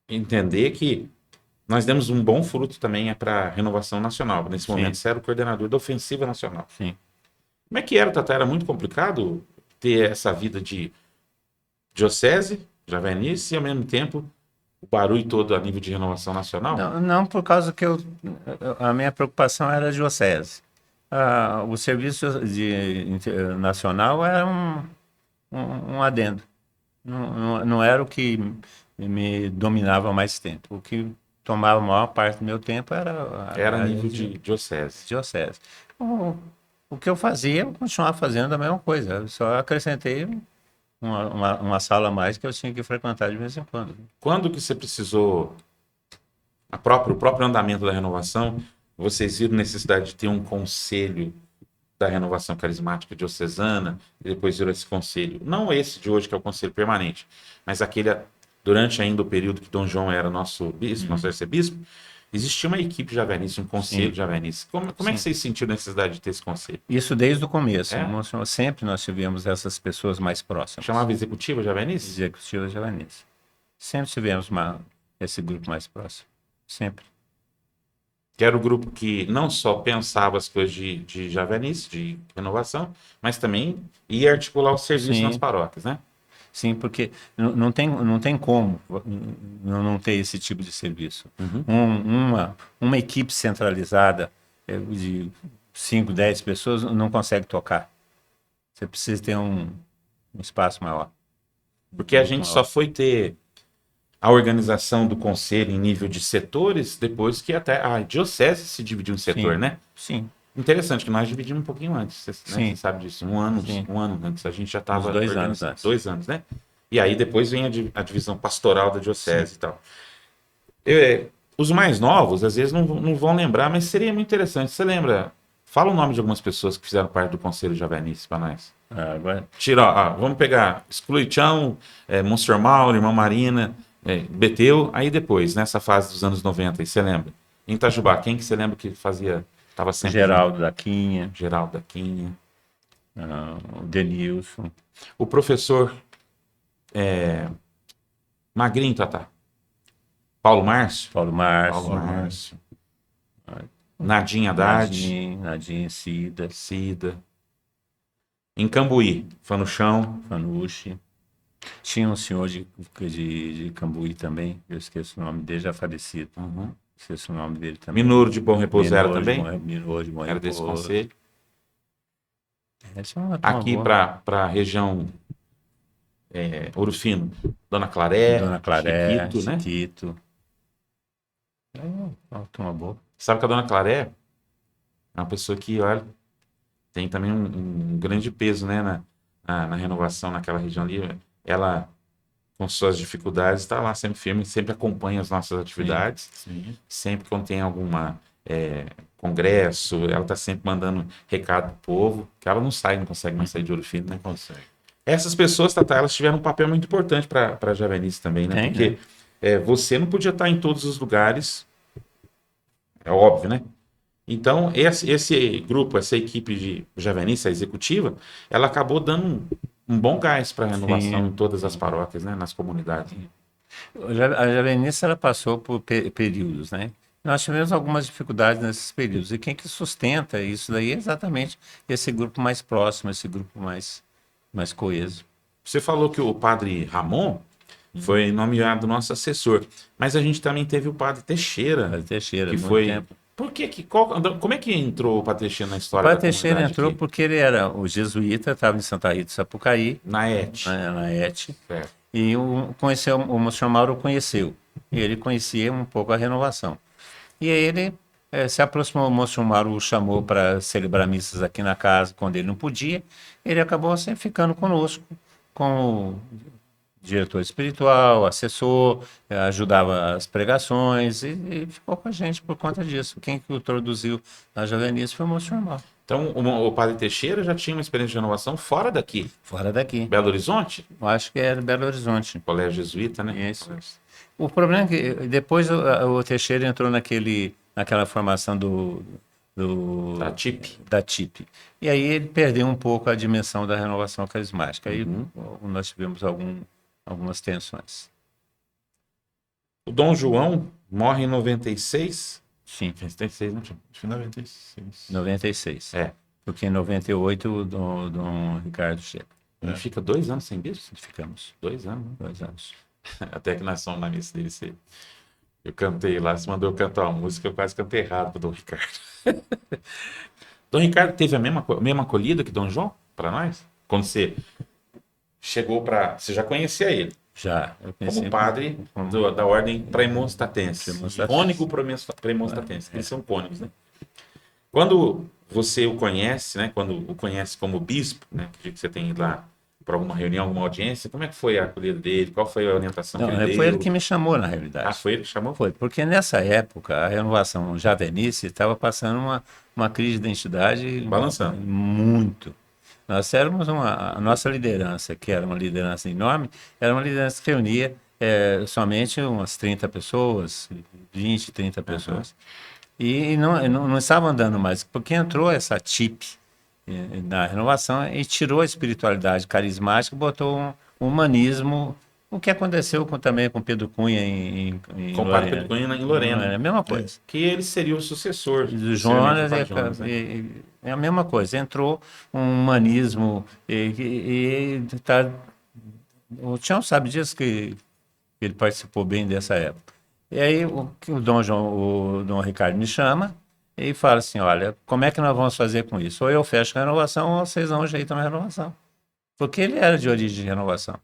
entender que nós demos um bom fruto também para a renovação nacional. Nesse Sim. momento, você era o coordenador da Ofensiva Nacional. Sim. Como é que era, Tata? Era muito complicado ter essa vida de diocese, javenice, e ao mesmo tempo o barulho todo a nível de renovação nacional? Não, não por causa que a minha preocupação era a diocese. O serviço nacional era um adendo. Não era o que me dominava mais tempo. O que tomava a maior parte do meu tempo era Era a a nível de diocese. diocese. O que eu fazia, eu continuava fazendo a mesma coisa. Eu só acrescentei uma sala a mais que eu tinha que frequentar de vez em quando. Quando que você precisou, o próprio andamento da renovação, vocês viram necessidade de ter um conselho da renovação carismática diocesana, e depois virou esse conselho, não esse de hoje que é o conselho permanente, mas aquele durante ainda o período que Dom João era nosso bispo, nosso arcebispo, existia uma equipe javenice, um conselho Sim. javenice. Como é que Sim. vocês sentiram a necessidade de ter esse conselho? Isso desde o começo. É? Sempre nós tivemos essas pessoas mais próximas. Chamava executiva javenice? Executiva javenice. Sempre tivemos esse grupo mais próximo. Sempre. Que era o grupo que não só pensava as coisas de javenice, de renovação, mas também ia articular o serviço Sim. nas paróquias, né? Sim, porque não tem como não ter esse tipo de serviço. Uma equipe centralizada de 5, 10 pessoas não consegue tocar. Você precisa ter um espaço maior. Porque a gente só foi ter a organização do conselho em nível de setores depois que até a diocese se dividiu em setor, Sim. né? Sim. Interessante que nós dividimos um pouquinho antes, né? Sim. Você sabe disso, um ano Sim. antes, a gente já estava Uns 2 anos antes. 2 anos, né? E aí depois vem a divisão pastoral da diocese e tal. Os mais novos, às vezes, não vão lembrar, mas seria muito interessante. Você lembra? Fala o nome de algumas pessoas que fizeram parte do Conselho Javenice para nós. Agora, Tira, ó, vamos pegar Exclui Chão, Monsenhor Mauro, Irmã Marina, Beteu, aí depois, nessa fase dos anos 90, aí você lembra? Em Itajubá, quem que você lembra que fazia, estava sempre Geraldo da Quinha, junto? Geraldo da Quinha. o Denilson. O professor Magrinho, Tatá. Paulo Márcio. Paulo Márcio. Paulo Márcio. Nadinha Haddad. Nadinha Cida. Cida. Em Cambuí, Fanuchão. Fanucci. Tinha um senhor de Cambuí também, eu esqueço o nome dele, já falecido. Esqueço o nome dele também. Minoro de Bom Repouso era também? Minoro de Bom Era desse Repouso. conselho. Essa é uma turma Aqui boa. para a região Ouro Fino, Dona Claré, Dona Claré, Chiquito, né? Chiquito. É uma turma boa. Sabe que a Dona Claré é uma pessoa que, olha, tem também um grande peso, né, na renovação naquela região ali. Ela, com suas dificuldades, está lá sempre firme, sempre acompanha as nossas atividades. Sim. Sempre quando tem alguma congresso, ela está sempre mandando recado pro povo, que ela não consegue mais sair de Ouro Fino, né? Consegue. Essas pessoas, Tatá, elas tiveram um papel muito importante para a Javenice também, né? Tem, Porque você não podia estar em todos os lugares, é óbvio, né? Então, esse grupo, essa equipe de Javenice, a executiva, ela acabou dando um bom gás para a renovação Sim. em todas as paróquias, né? Nas comunidades. A Javenice ela passou por períodos, né? Nós tivemos algumas dificuldades nesses períodos. E quem que sustenta isso daí é exatamente esse grupo mais próximo, esse grupo mais coeso. Você falou que o padre Ramon foi nomeado nosso assessor, mas a gente também teve o padre Teixeira, Padre Teixeira, que muito foi... tempo. Como é que entrou o padre Teixeira na O história Padre da Teixeira comunidade entrou aqui? porque ele era o jesuíta, estava em Santa Rita do Sapucaí, Na ET. na ET, Certo. e o Monsenhor Mauro o conheceu. E ele conhecia um pouco a renovação. E aí ele se aproximou, o Monsenhor Mauro o chamou para celebrar missas aqui na casa, quando ele não podia. Ele acabou sempre ficando conosco, como diretor espiritual, assessor, ajudava as pregações e ficou com a gente por conta disso. Quem que o introduziu na Javenice foi o Monsenhor Mauro. Então, o padre Teixeira já tinha uma experiência de renovação fora daqui. Fora daqui. Belo Horizonte? Eu acho que era Belo Horizonte. Colégio Jesuíta, né? Isso. O problema é que depois o Teixeira entrou naquela formação Da TIP. da TIP. E aí ele perdeu um pouco a dimensão da renovação carismática. Aí nós tivemos algumas tensões. O Dom João morre em 96? Sim, 96, não tinha. Acho que 96. 96. É. Porque em 98 o Dom Ricardo chega. Ele fica 2 anos sem bispo? Ficamos 2 anos, né? 2 anos. Até que nós somos na missa dele. Eu cantei lá, você mandou eu cantar uma música, eu quase cantei errado pro Dom Ricardo. Dom Ricardo teve a mesma acolhida que Dom João para nós? Quando você chegou para. Você já conhecia ele? Já. Eu conheci Como padre da ordem premonstratense. Premonstratense. Cônigo premonstratense. Eles são cônigos, né? Quando você o conhece, né? Quando o conhece como bispo, né? Que você tem ido lá para alguma reunião, alguma audiência, como é que foi a acolhida dele? Qual foi a orientação Não, que ele deu? foi ele que me chamou, na realidade. Ah, foi ele que chamou? Foi, porque nessa época a renovação javenice estava passando uma crise de identidade Balançando. muito. Nós éramos a nossa liderança, que era uma liderança enorme, era uma liderança que reunia somente umas 30 pessoas, 20, 30 pessoas. E não estava andando mais, porque entrou essa TIP na renovação e tirou a espiritualidade carismática e botou um humanismo. O que aconteceu também com Pedro Cunha em Com o padre Pedro Cunha em Lorena. É a mesma coisa. Que ele seria o sucessor Do Jonas do Jonas, né? é a mesma coisa. Entrou um humanismo o Tião sabe disso, que ele participou bem dessa época. E aí o Dom Ricardo me chama e fala assim, olha, como é que nós vamos fazer com isso? Ou eu fecho a renovação ou vocês dão um jeito na renovação. Porque ele era de origem de renovação.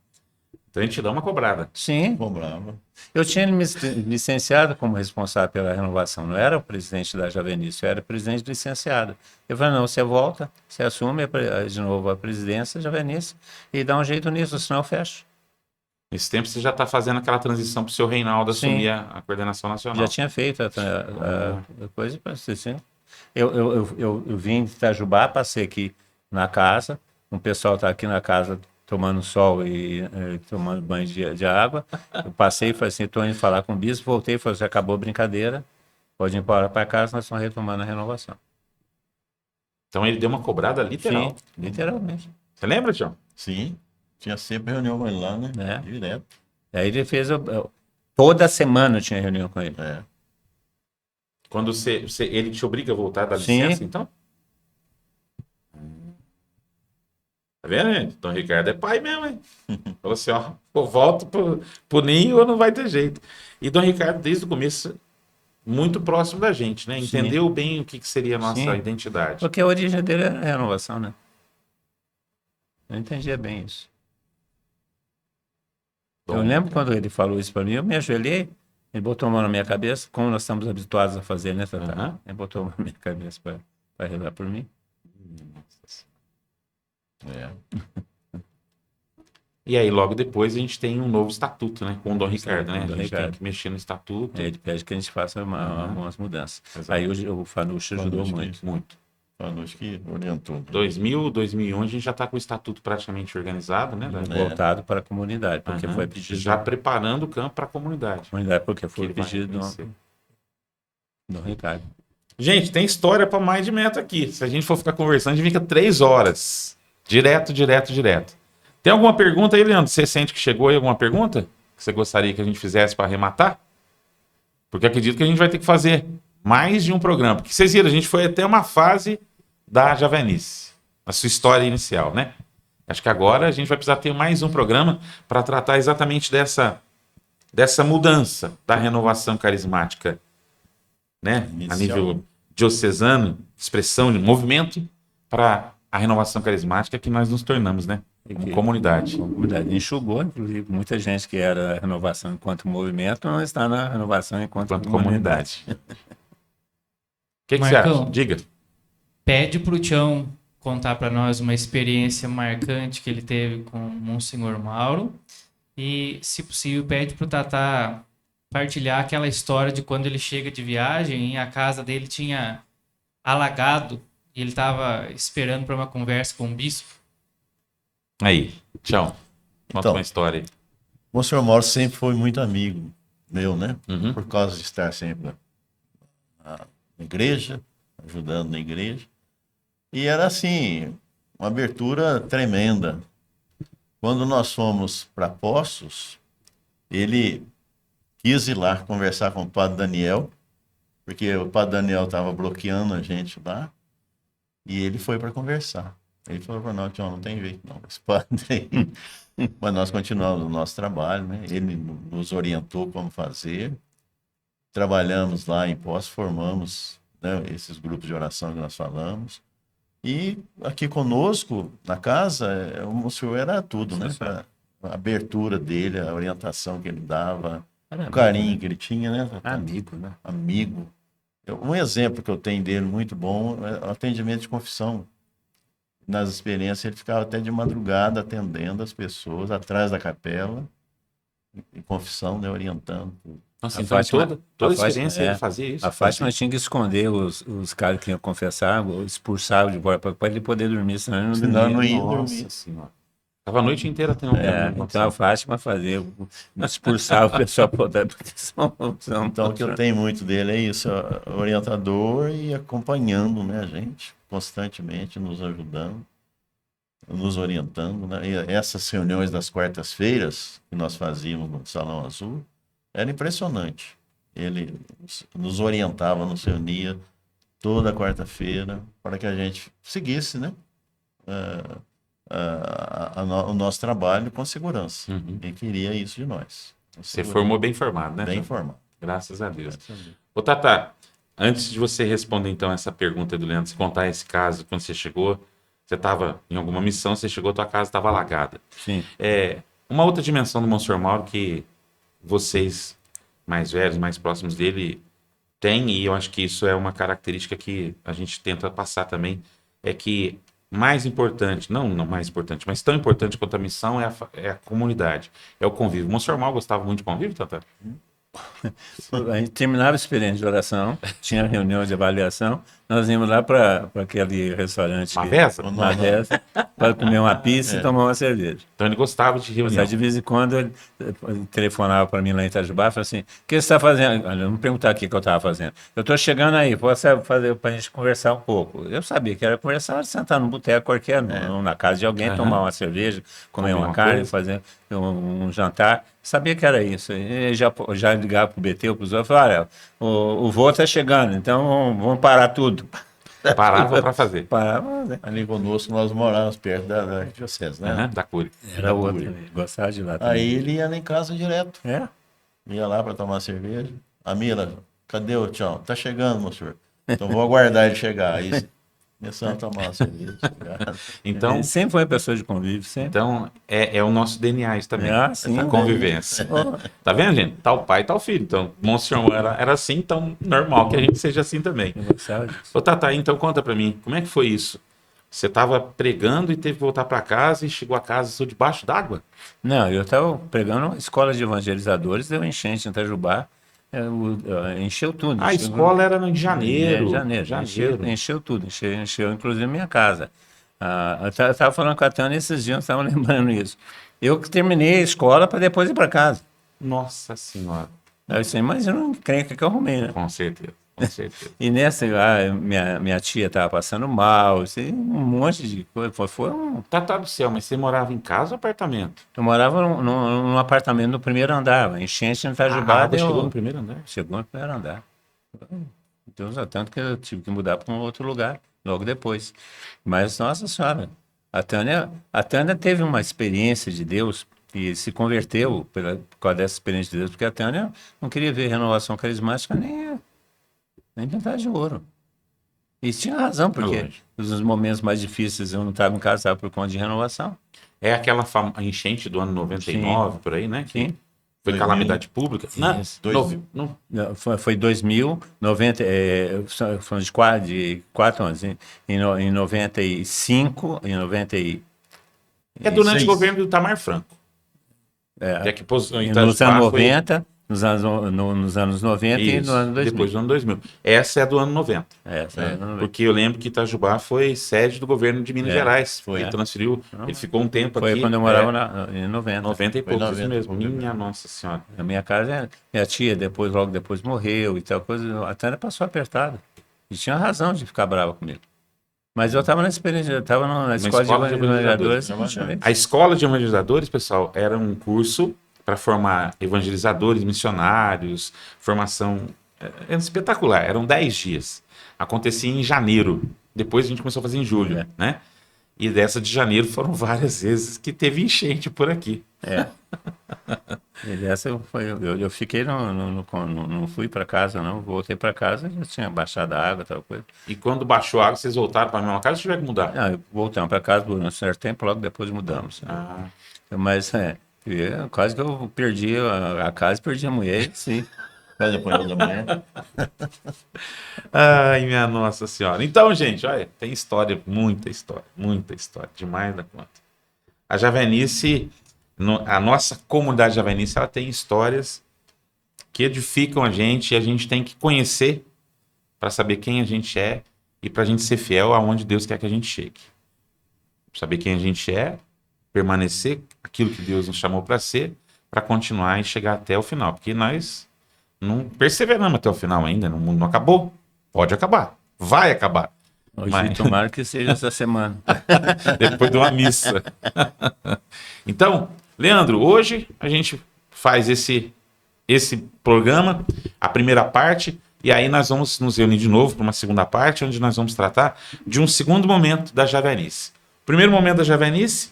Então a gente dá uma cobrada. Sim. Cobrava. Eu tinha me licenciado como responsável pela renovação, não era o presidente da Javenice, eu era presidente licenciado. Eu falei, não, você volta, você assume de novo a presidência da Javenice e dá um jeito nisso, senão eu fecho. Nesse tempo você já está fazendo aquela transição para o seu Reinaldo Sim. assumir a coordenação nacional. Já tinha feito a coisa para assim. Eu vim de Itajubá, passei aqui na casa, um pessoal está aqui na casa tomando sol e tomando banho de água. Eu passei e falei assim, estou indo falar com o bispo, voltei e falei assim, acabou a brincadeira, pode ir embora para casa, nós estamos retomando a renovação. Então ele deu uma cobrada literal. Sim, literalmente. Você lembra, Tião? Sim. Tinha sempre reunião com ele lá, né? Direto. Aí ele fez... toda semana eu tinha reunião com ele. Quando ele te obriga a voltar da licença, Sim. então? Tá vendo, gente? Dom Ricardo é pai mesmo, hein? Falou assim, ó, eu volto pro ninho ou não vai ter jeito. E Dom Ricardo, desde o começo, muito próximo da gente, né? Entendeu bem o que seria a nossa identidade. Porque a origem dele era a renovação, né? Eu entendia bem isso. Eu lembro quando ele falou isso para mim, eu me ajoelhei, ele botou a mão na minha cabeça, como nós estamos habituados a fazer, né, Tatá? Ele botou a mão na minha cabeça para rezar por mim. E aí, logo depois, a gente tem um novo estatuto, né? Com o Dom Ricardo, né? Dom A gente Ricardo. tem que mexer no estatuto. Ele pede que a gente faça algumas mudanças. Exato. Aí o Fanucci ajudou muito. Muito. Acho que orientou. 2001, a gente já está com o estatuto praticamente organizado, né? Voltado para a comunidade, porque foi pedido... Já preparando o campo para a comunidade. Porque foi ele vai pedido reconhecer. do Ricardo. Gente, tem história para mais de metro aqui. Se a gente for ficar conversando, a gente fica 3 horas. Direto. Tem alguma pergunta aí, Leandro? Você sente que chegou aí alguma pergunta que você gostaria que a gente fizesse para arrematar? Porque acredito que a gente vai ter que fazer mais de um programa. Porque vocês viram, a gente foi até uma fase da Javenice, a sua história inicial, né? Acho que agora a gente vai precisar ter mais um programa para tratar exatamente dessa mudança da renovação carismática, né? A nível diocesano, expressão de movimento, para a renovação carismática que nós nos tornamos, né? Como comunidade. Comunidade enxugou, inclusive, muita gente que era renovação enquanto movimento não está na renovação enquanto comunidade. O que você acha? Diga. Pede para o Tião contar para nós uma experiência marcante que ele teve com o Monsenhor Mauro e, se possível, pede para o Tatá partilhar aquela história de quando ele chega de viagem e a casa dele tinha alagado e ele estava esperando para uma conversa com o bispo. Aí, Tião, conta uma história aí. O Monsenhor Mauro sempre foi muito amigo meu, né? Uhum. Por causa de estar sempre na igreja, ajudando na igreja. E era assim, uma abertura tremenda. Quando nós fomos para Poços, ele quis ir lá conversar com o padre Daniel, porque o padre Daniel estava bloqueando a gente lá, e ele foi para conversar. Ele falou para nós, Tião, não tem jeito não, esse padre aí. Mas nós continuamos o nosso trabalho, né? Ele nos orientou como fazer. Trabalhamos lá em Poços, formamos, né, esses grupos de oração que nós falamos. E aqui conosco, na casa, o senhor era tudo, né? A abertura dele, a orientação que ele dava, o carinho que ele tinha, né? Amigo, né? Amigo. Um exemplo que eu tenho dele muito bom é o atendimento de confissão. Nas experiências, ele ficava até de madrugada atendendo as pessoas atrás da capela, em confissão, né, orientando. Nossa, A então Fátima- toda a Fátima- experiência é. ele fazia isso. A Fátima tinha que esconder os caras que iam confessar, expulsava de fora para ele poder dormir, senão ele não Senão dormia. não ia Nossa dormir. senhora. Tava a noite inteira tendo Então a Fátima fazia, expulsava o pessoal para outra proteção. Então, o que eu tenho muito dele é isso, orientador e acompanhando, né, a gente, constantemente nos ajudando, nos orientando, né? E essas reuniões das quartas-feiras que nós fazíamos no Salão Azul, era impressionante. Ele nos orientava, nos reunia toda quarta-feira para que a gente seguisse, né, o nosso trabalho com segurança. Uhum. Ele queria isso de nós. Você formou bem formado, né? Bem João? formado. Graças a Deus. Ô, Tata, antes de você responder, então, essa pergunta do Leandro, se contar esse caso, quando você chegou, você estava em alguma missão, você chegou, tua casa estava alagada. Sim. Uma outra dimensão do Monsenhor Mauro que vocês, mais velhos, mais próximos dele, têm, e eu acho que isso é uma característica que a gente tenta passar também, é que mais importante, não mais importante, mas tão importante quanto a missão é a comunidade, é o convívio. O Monsenhor Mauro gostava muito de convívio, Tata? A gente terminava a experiência de oração, tinha reunião de avaliação, nós íamos lá para aquele restaurante. Mavesa? Mavesa, para comer uma pizza e tomar uma cerveja. Então ele gostava de reunião. Mas de vez em quando ele telefonava para mim lá em Itajubá e falava assim: o que você está fazendo? Olha, não me perguntar o que eu estava fazendo. Eu estou chegando aí, posso fazer para a gente conversar um pouco. Eu sabia que era conversar, sentar num boteco qualquer, na casa de alguém, tomar uma cerveja, comer uma carne, fazer um jantar. Sabia que era isso. E já ligava para o BT ou para os outros, falava: olha, o voo está chegando, então vamos parar tudo. Parava para fazer. Parava, né? Ali conosco, nós morávamos perto da diocese, né? Da Cúria. Era outro também, gostava de lá também. Aí ele ia lá em casa direto. É? Ia lá para tomar cerveja. A Mila, cadê o Tião? Tá chegando, meu senhor. Então vou aguardar ele chegar. Aí começamos a tomar uma cerveja. Então, Ele sempre foi uma pessoa de convívio, sempre. então é o nosso DNA isso também. Sim, A convivência. Tá vendo, gente? Tal pai, tal filho. Então, o Monsenhor Mauro era assim, então normal que a gente seja assim também. Eu gostava disso. Ô, Tata, então conta pra mim, como é que foi isso? Você estava pregando e teve que voltar para casa e chegou a casa só debaixo d'água? Não, eu estava pregando uma escola de evangelizadores, deu enchente em Itajubá, encheu tudo. A encheu- escola era em janeiro. janeiro. Encheu tudo, encheu inclusive minha casa. Eu estava falando com a Tânia esses dias, estava lembrando isso. Eu que terminei a escola para depois ir para casa. Nossa Senhora. Aí você imagina um encrenca que eu arrumei, né? Com certeza, com certeza. E nessa, minha tia estava passando mal, assim, um monte de coisa. Foi um. Tata do céu, mas você morava em casa ou apartamento? Eu morava num apartamento no primeiro andar, a enchente em A Itajubá água deu. chegou no primeiro andar. Chegou no primeiro andar. Deus é tanto que eu tive que mudar para um outro lugar logo depois. Mas, nossa senhora, a Tânia teve uma experiência de Deus e se converteu por causa dessa experiência de Deus, porque a Tânia não queria ver renovação carismática nem pintar de ouro. E tinha razão, porque Lógico. nos momentos mais difíceis eu não estava em casa por conta de renovação. É aquela enchente do ano 99, por aí, né? Que Sim. foi 2000. calamidade pública. Não, Isso. 2000. Não, foi 2000, 90, foram de 4 anos. Em 95, em 90 é durante Seis. o governo do Itamar Franco. É que pôs, nos Itajubá anos foi- 90, nos anos 90 e Isso, no ano 2000. depois do ano 2000. Essa é a do ano 90. Essa é ano 90. Porque eu lembro que Itajubá foi sede do governo de Minas Gerais. foi. Ele transferiu, ele ficou um tempo Foi aqui. quando eu morava em 90. 90 e Foi poucos, isso 90. mesmo. Minha Nossa Senhora. Na minha casa, minha tia logo depois morreu e tal coisa. A Tânia passou apertada. E tinha razão de ficar brava comigo. Mas eu estava na experiência, eu estava na escola de escola de evangelizadores. evangelizadores. A escola de evangelizadores, pessoal, era um curso para formar evangelizadores, missionários, formação espetacular. Eram 10 dias. Acontecia em janeiro. Depois a gente começou a fazer em julho, né? E dessa de janeiro foram várias vezes que teve enchente por aqui. E dessa eu fiquei, não fui para casa, não. Voltei para casa, já tinha baixado a água, tal coisa. E quando baixou a água, vocês voltaram para a mesma casa ou tiveram que mudar? Voltamos para casa por um certo tempo, logo depois mudamos. Mas quase que eu perdi a casa e perdi a mulher, sim. Quase apanhou da manhã. Ai, minha Nossa Senhora. Então, gente, olha, tem história, muita história, demais da conta. A Javenice, a nossa comunidade Javenice, ela tem histórias que edificam a gente e a gente tem que conhecer para saber quem a gente é e para a gente ser fiel aonde Deus quer que a gente chegue. Saber quem a gente é, permanecer aquilo que Deus nos chamou para ser, para continuar e chegar até o final, porque nós não perseveramos até o final ainda, o mundo não acabou. Pode acabar, vai acabar. Hoje, tomara que seja essa semana. Depois de uma missa. Então, Leandro, hoje a gente faz esse programa, a primeira parte, e aí nós vamos nos reunir de novo para uma segunda parte, onde nós vamos tratar de um segundo momento da Javenice. O primeiro momento da Javenice,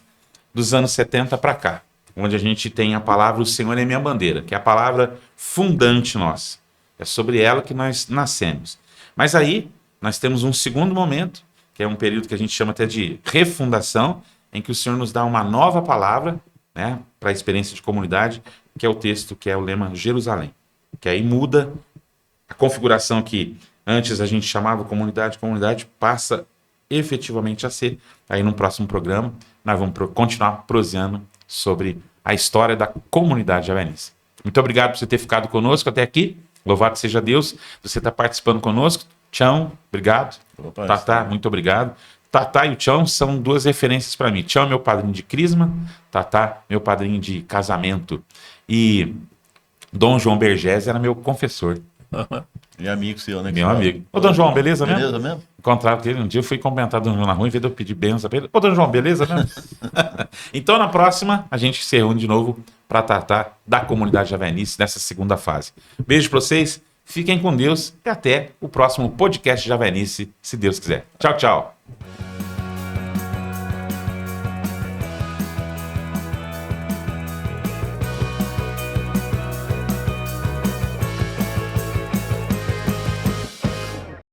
dos anos 70 para cá, onde a gente tem a palavra "O Senhor é minha bandeira", que é a palavra fundante nossa. É sobre ela que nós nascemos. Mas aí, nós temos um segundo momento, que é um período que a gente chama até de refundação, em que o Senhor nos dá uma nova palavra, né, para a experiência de comunidade, que é o texto, que é o lema Jerusalém. Que aí muda a configuração que antes a gente chamava comunidade, passa efetivamente a ser. Aí no próximo programa, nós vamos continuar proseando sobre a história da comunidade javenice. Muito obrigado por você ter ficado conosco até aqui. Louvado seja Deus. Você está participando conosco. Tchão, obrigado. Opa, Tatá, muito obrigado. Tatá e o Tchão são duas referências para mim. Tchão é meu padrinho de crisma, Tatá, meu padrinho de casamento. E Dom João Bergés era meu confessor. E amigo seu, né? Meu amigo. Ô, Dom João, beleza mesmo? Beleza mesmo? Encontrava com ele um dia, eu fui cumprimentar o Dom João na rua, em vez de eu pedir benção pra ele. Ô, Dom João, beleza mesmo? Então, na próxima, a gente se reúne de novo para tratar da comunidade javenice nessa segunda fase. Beijo para vocês, fiquem com Deus e até o próximo podcast Javenice, se Deus quiser. Tchau, tchau.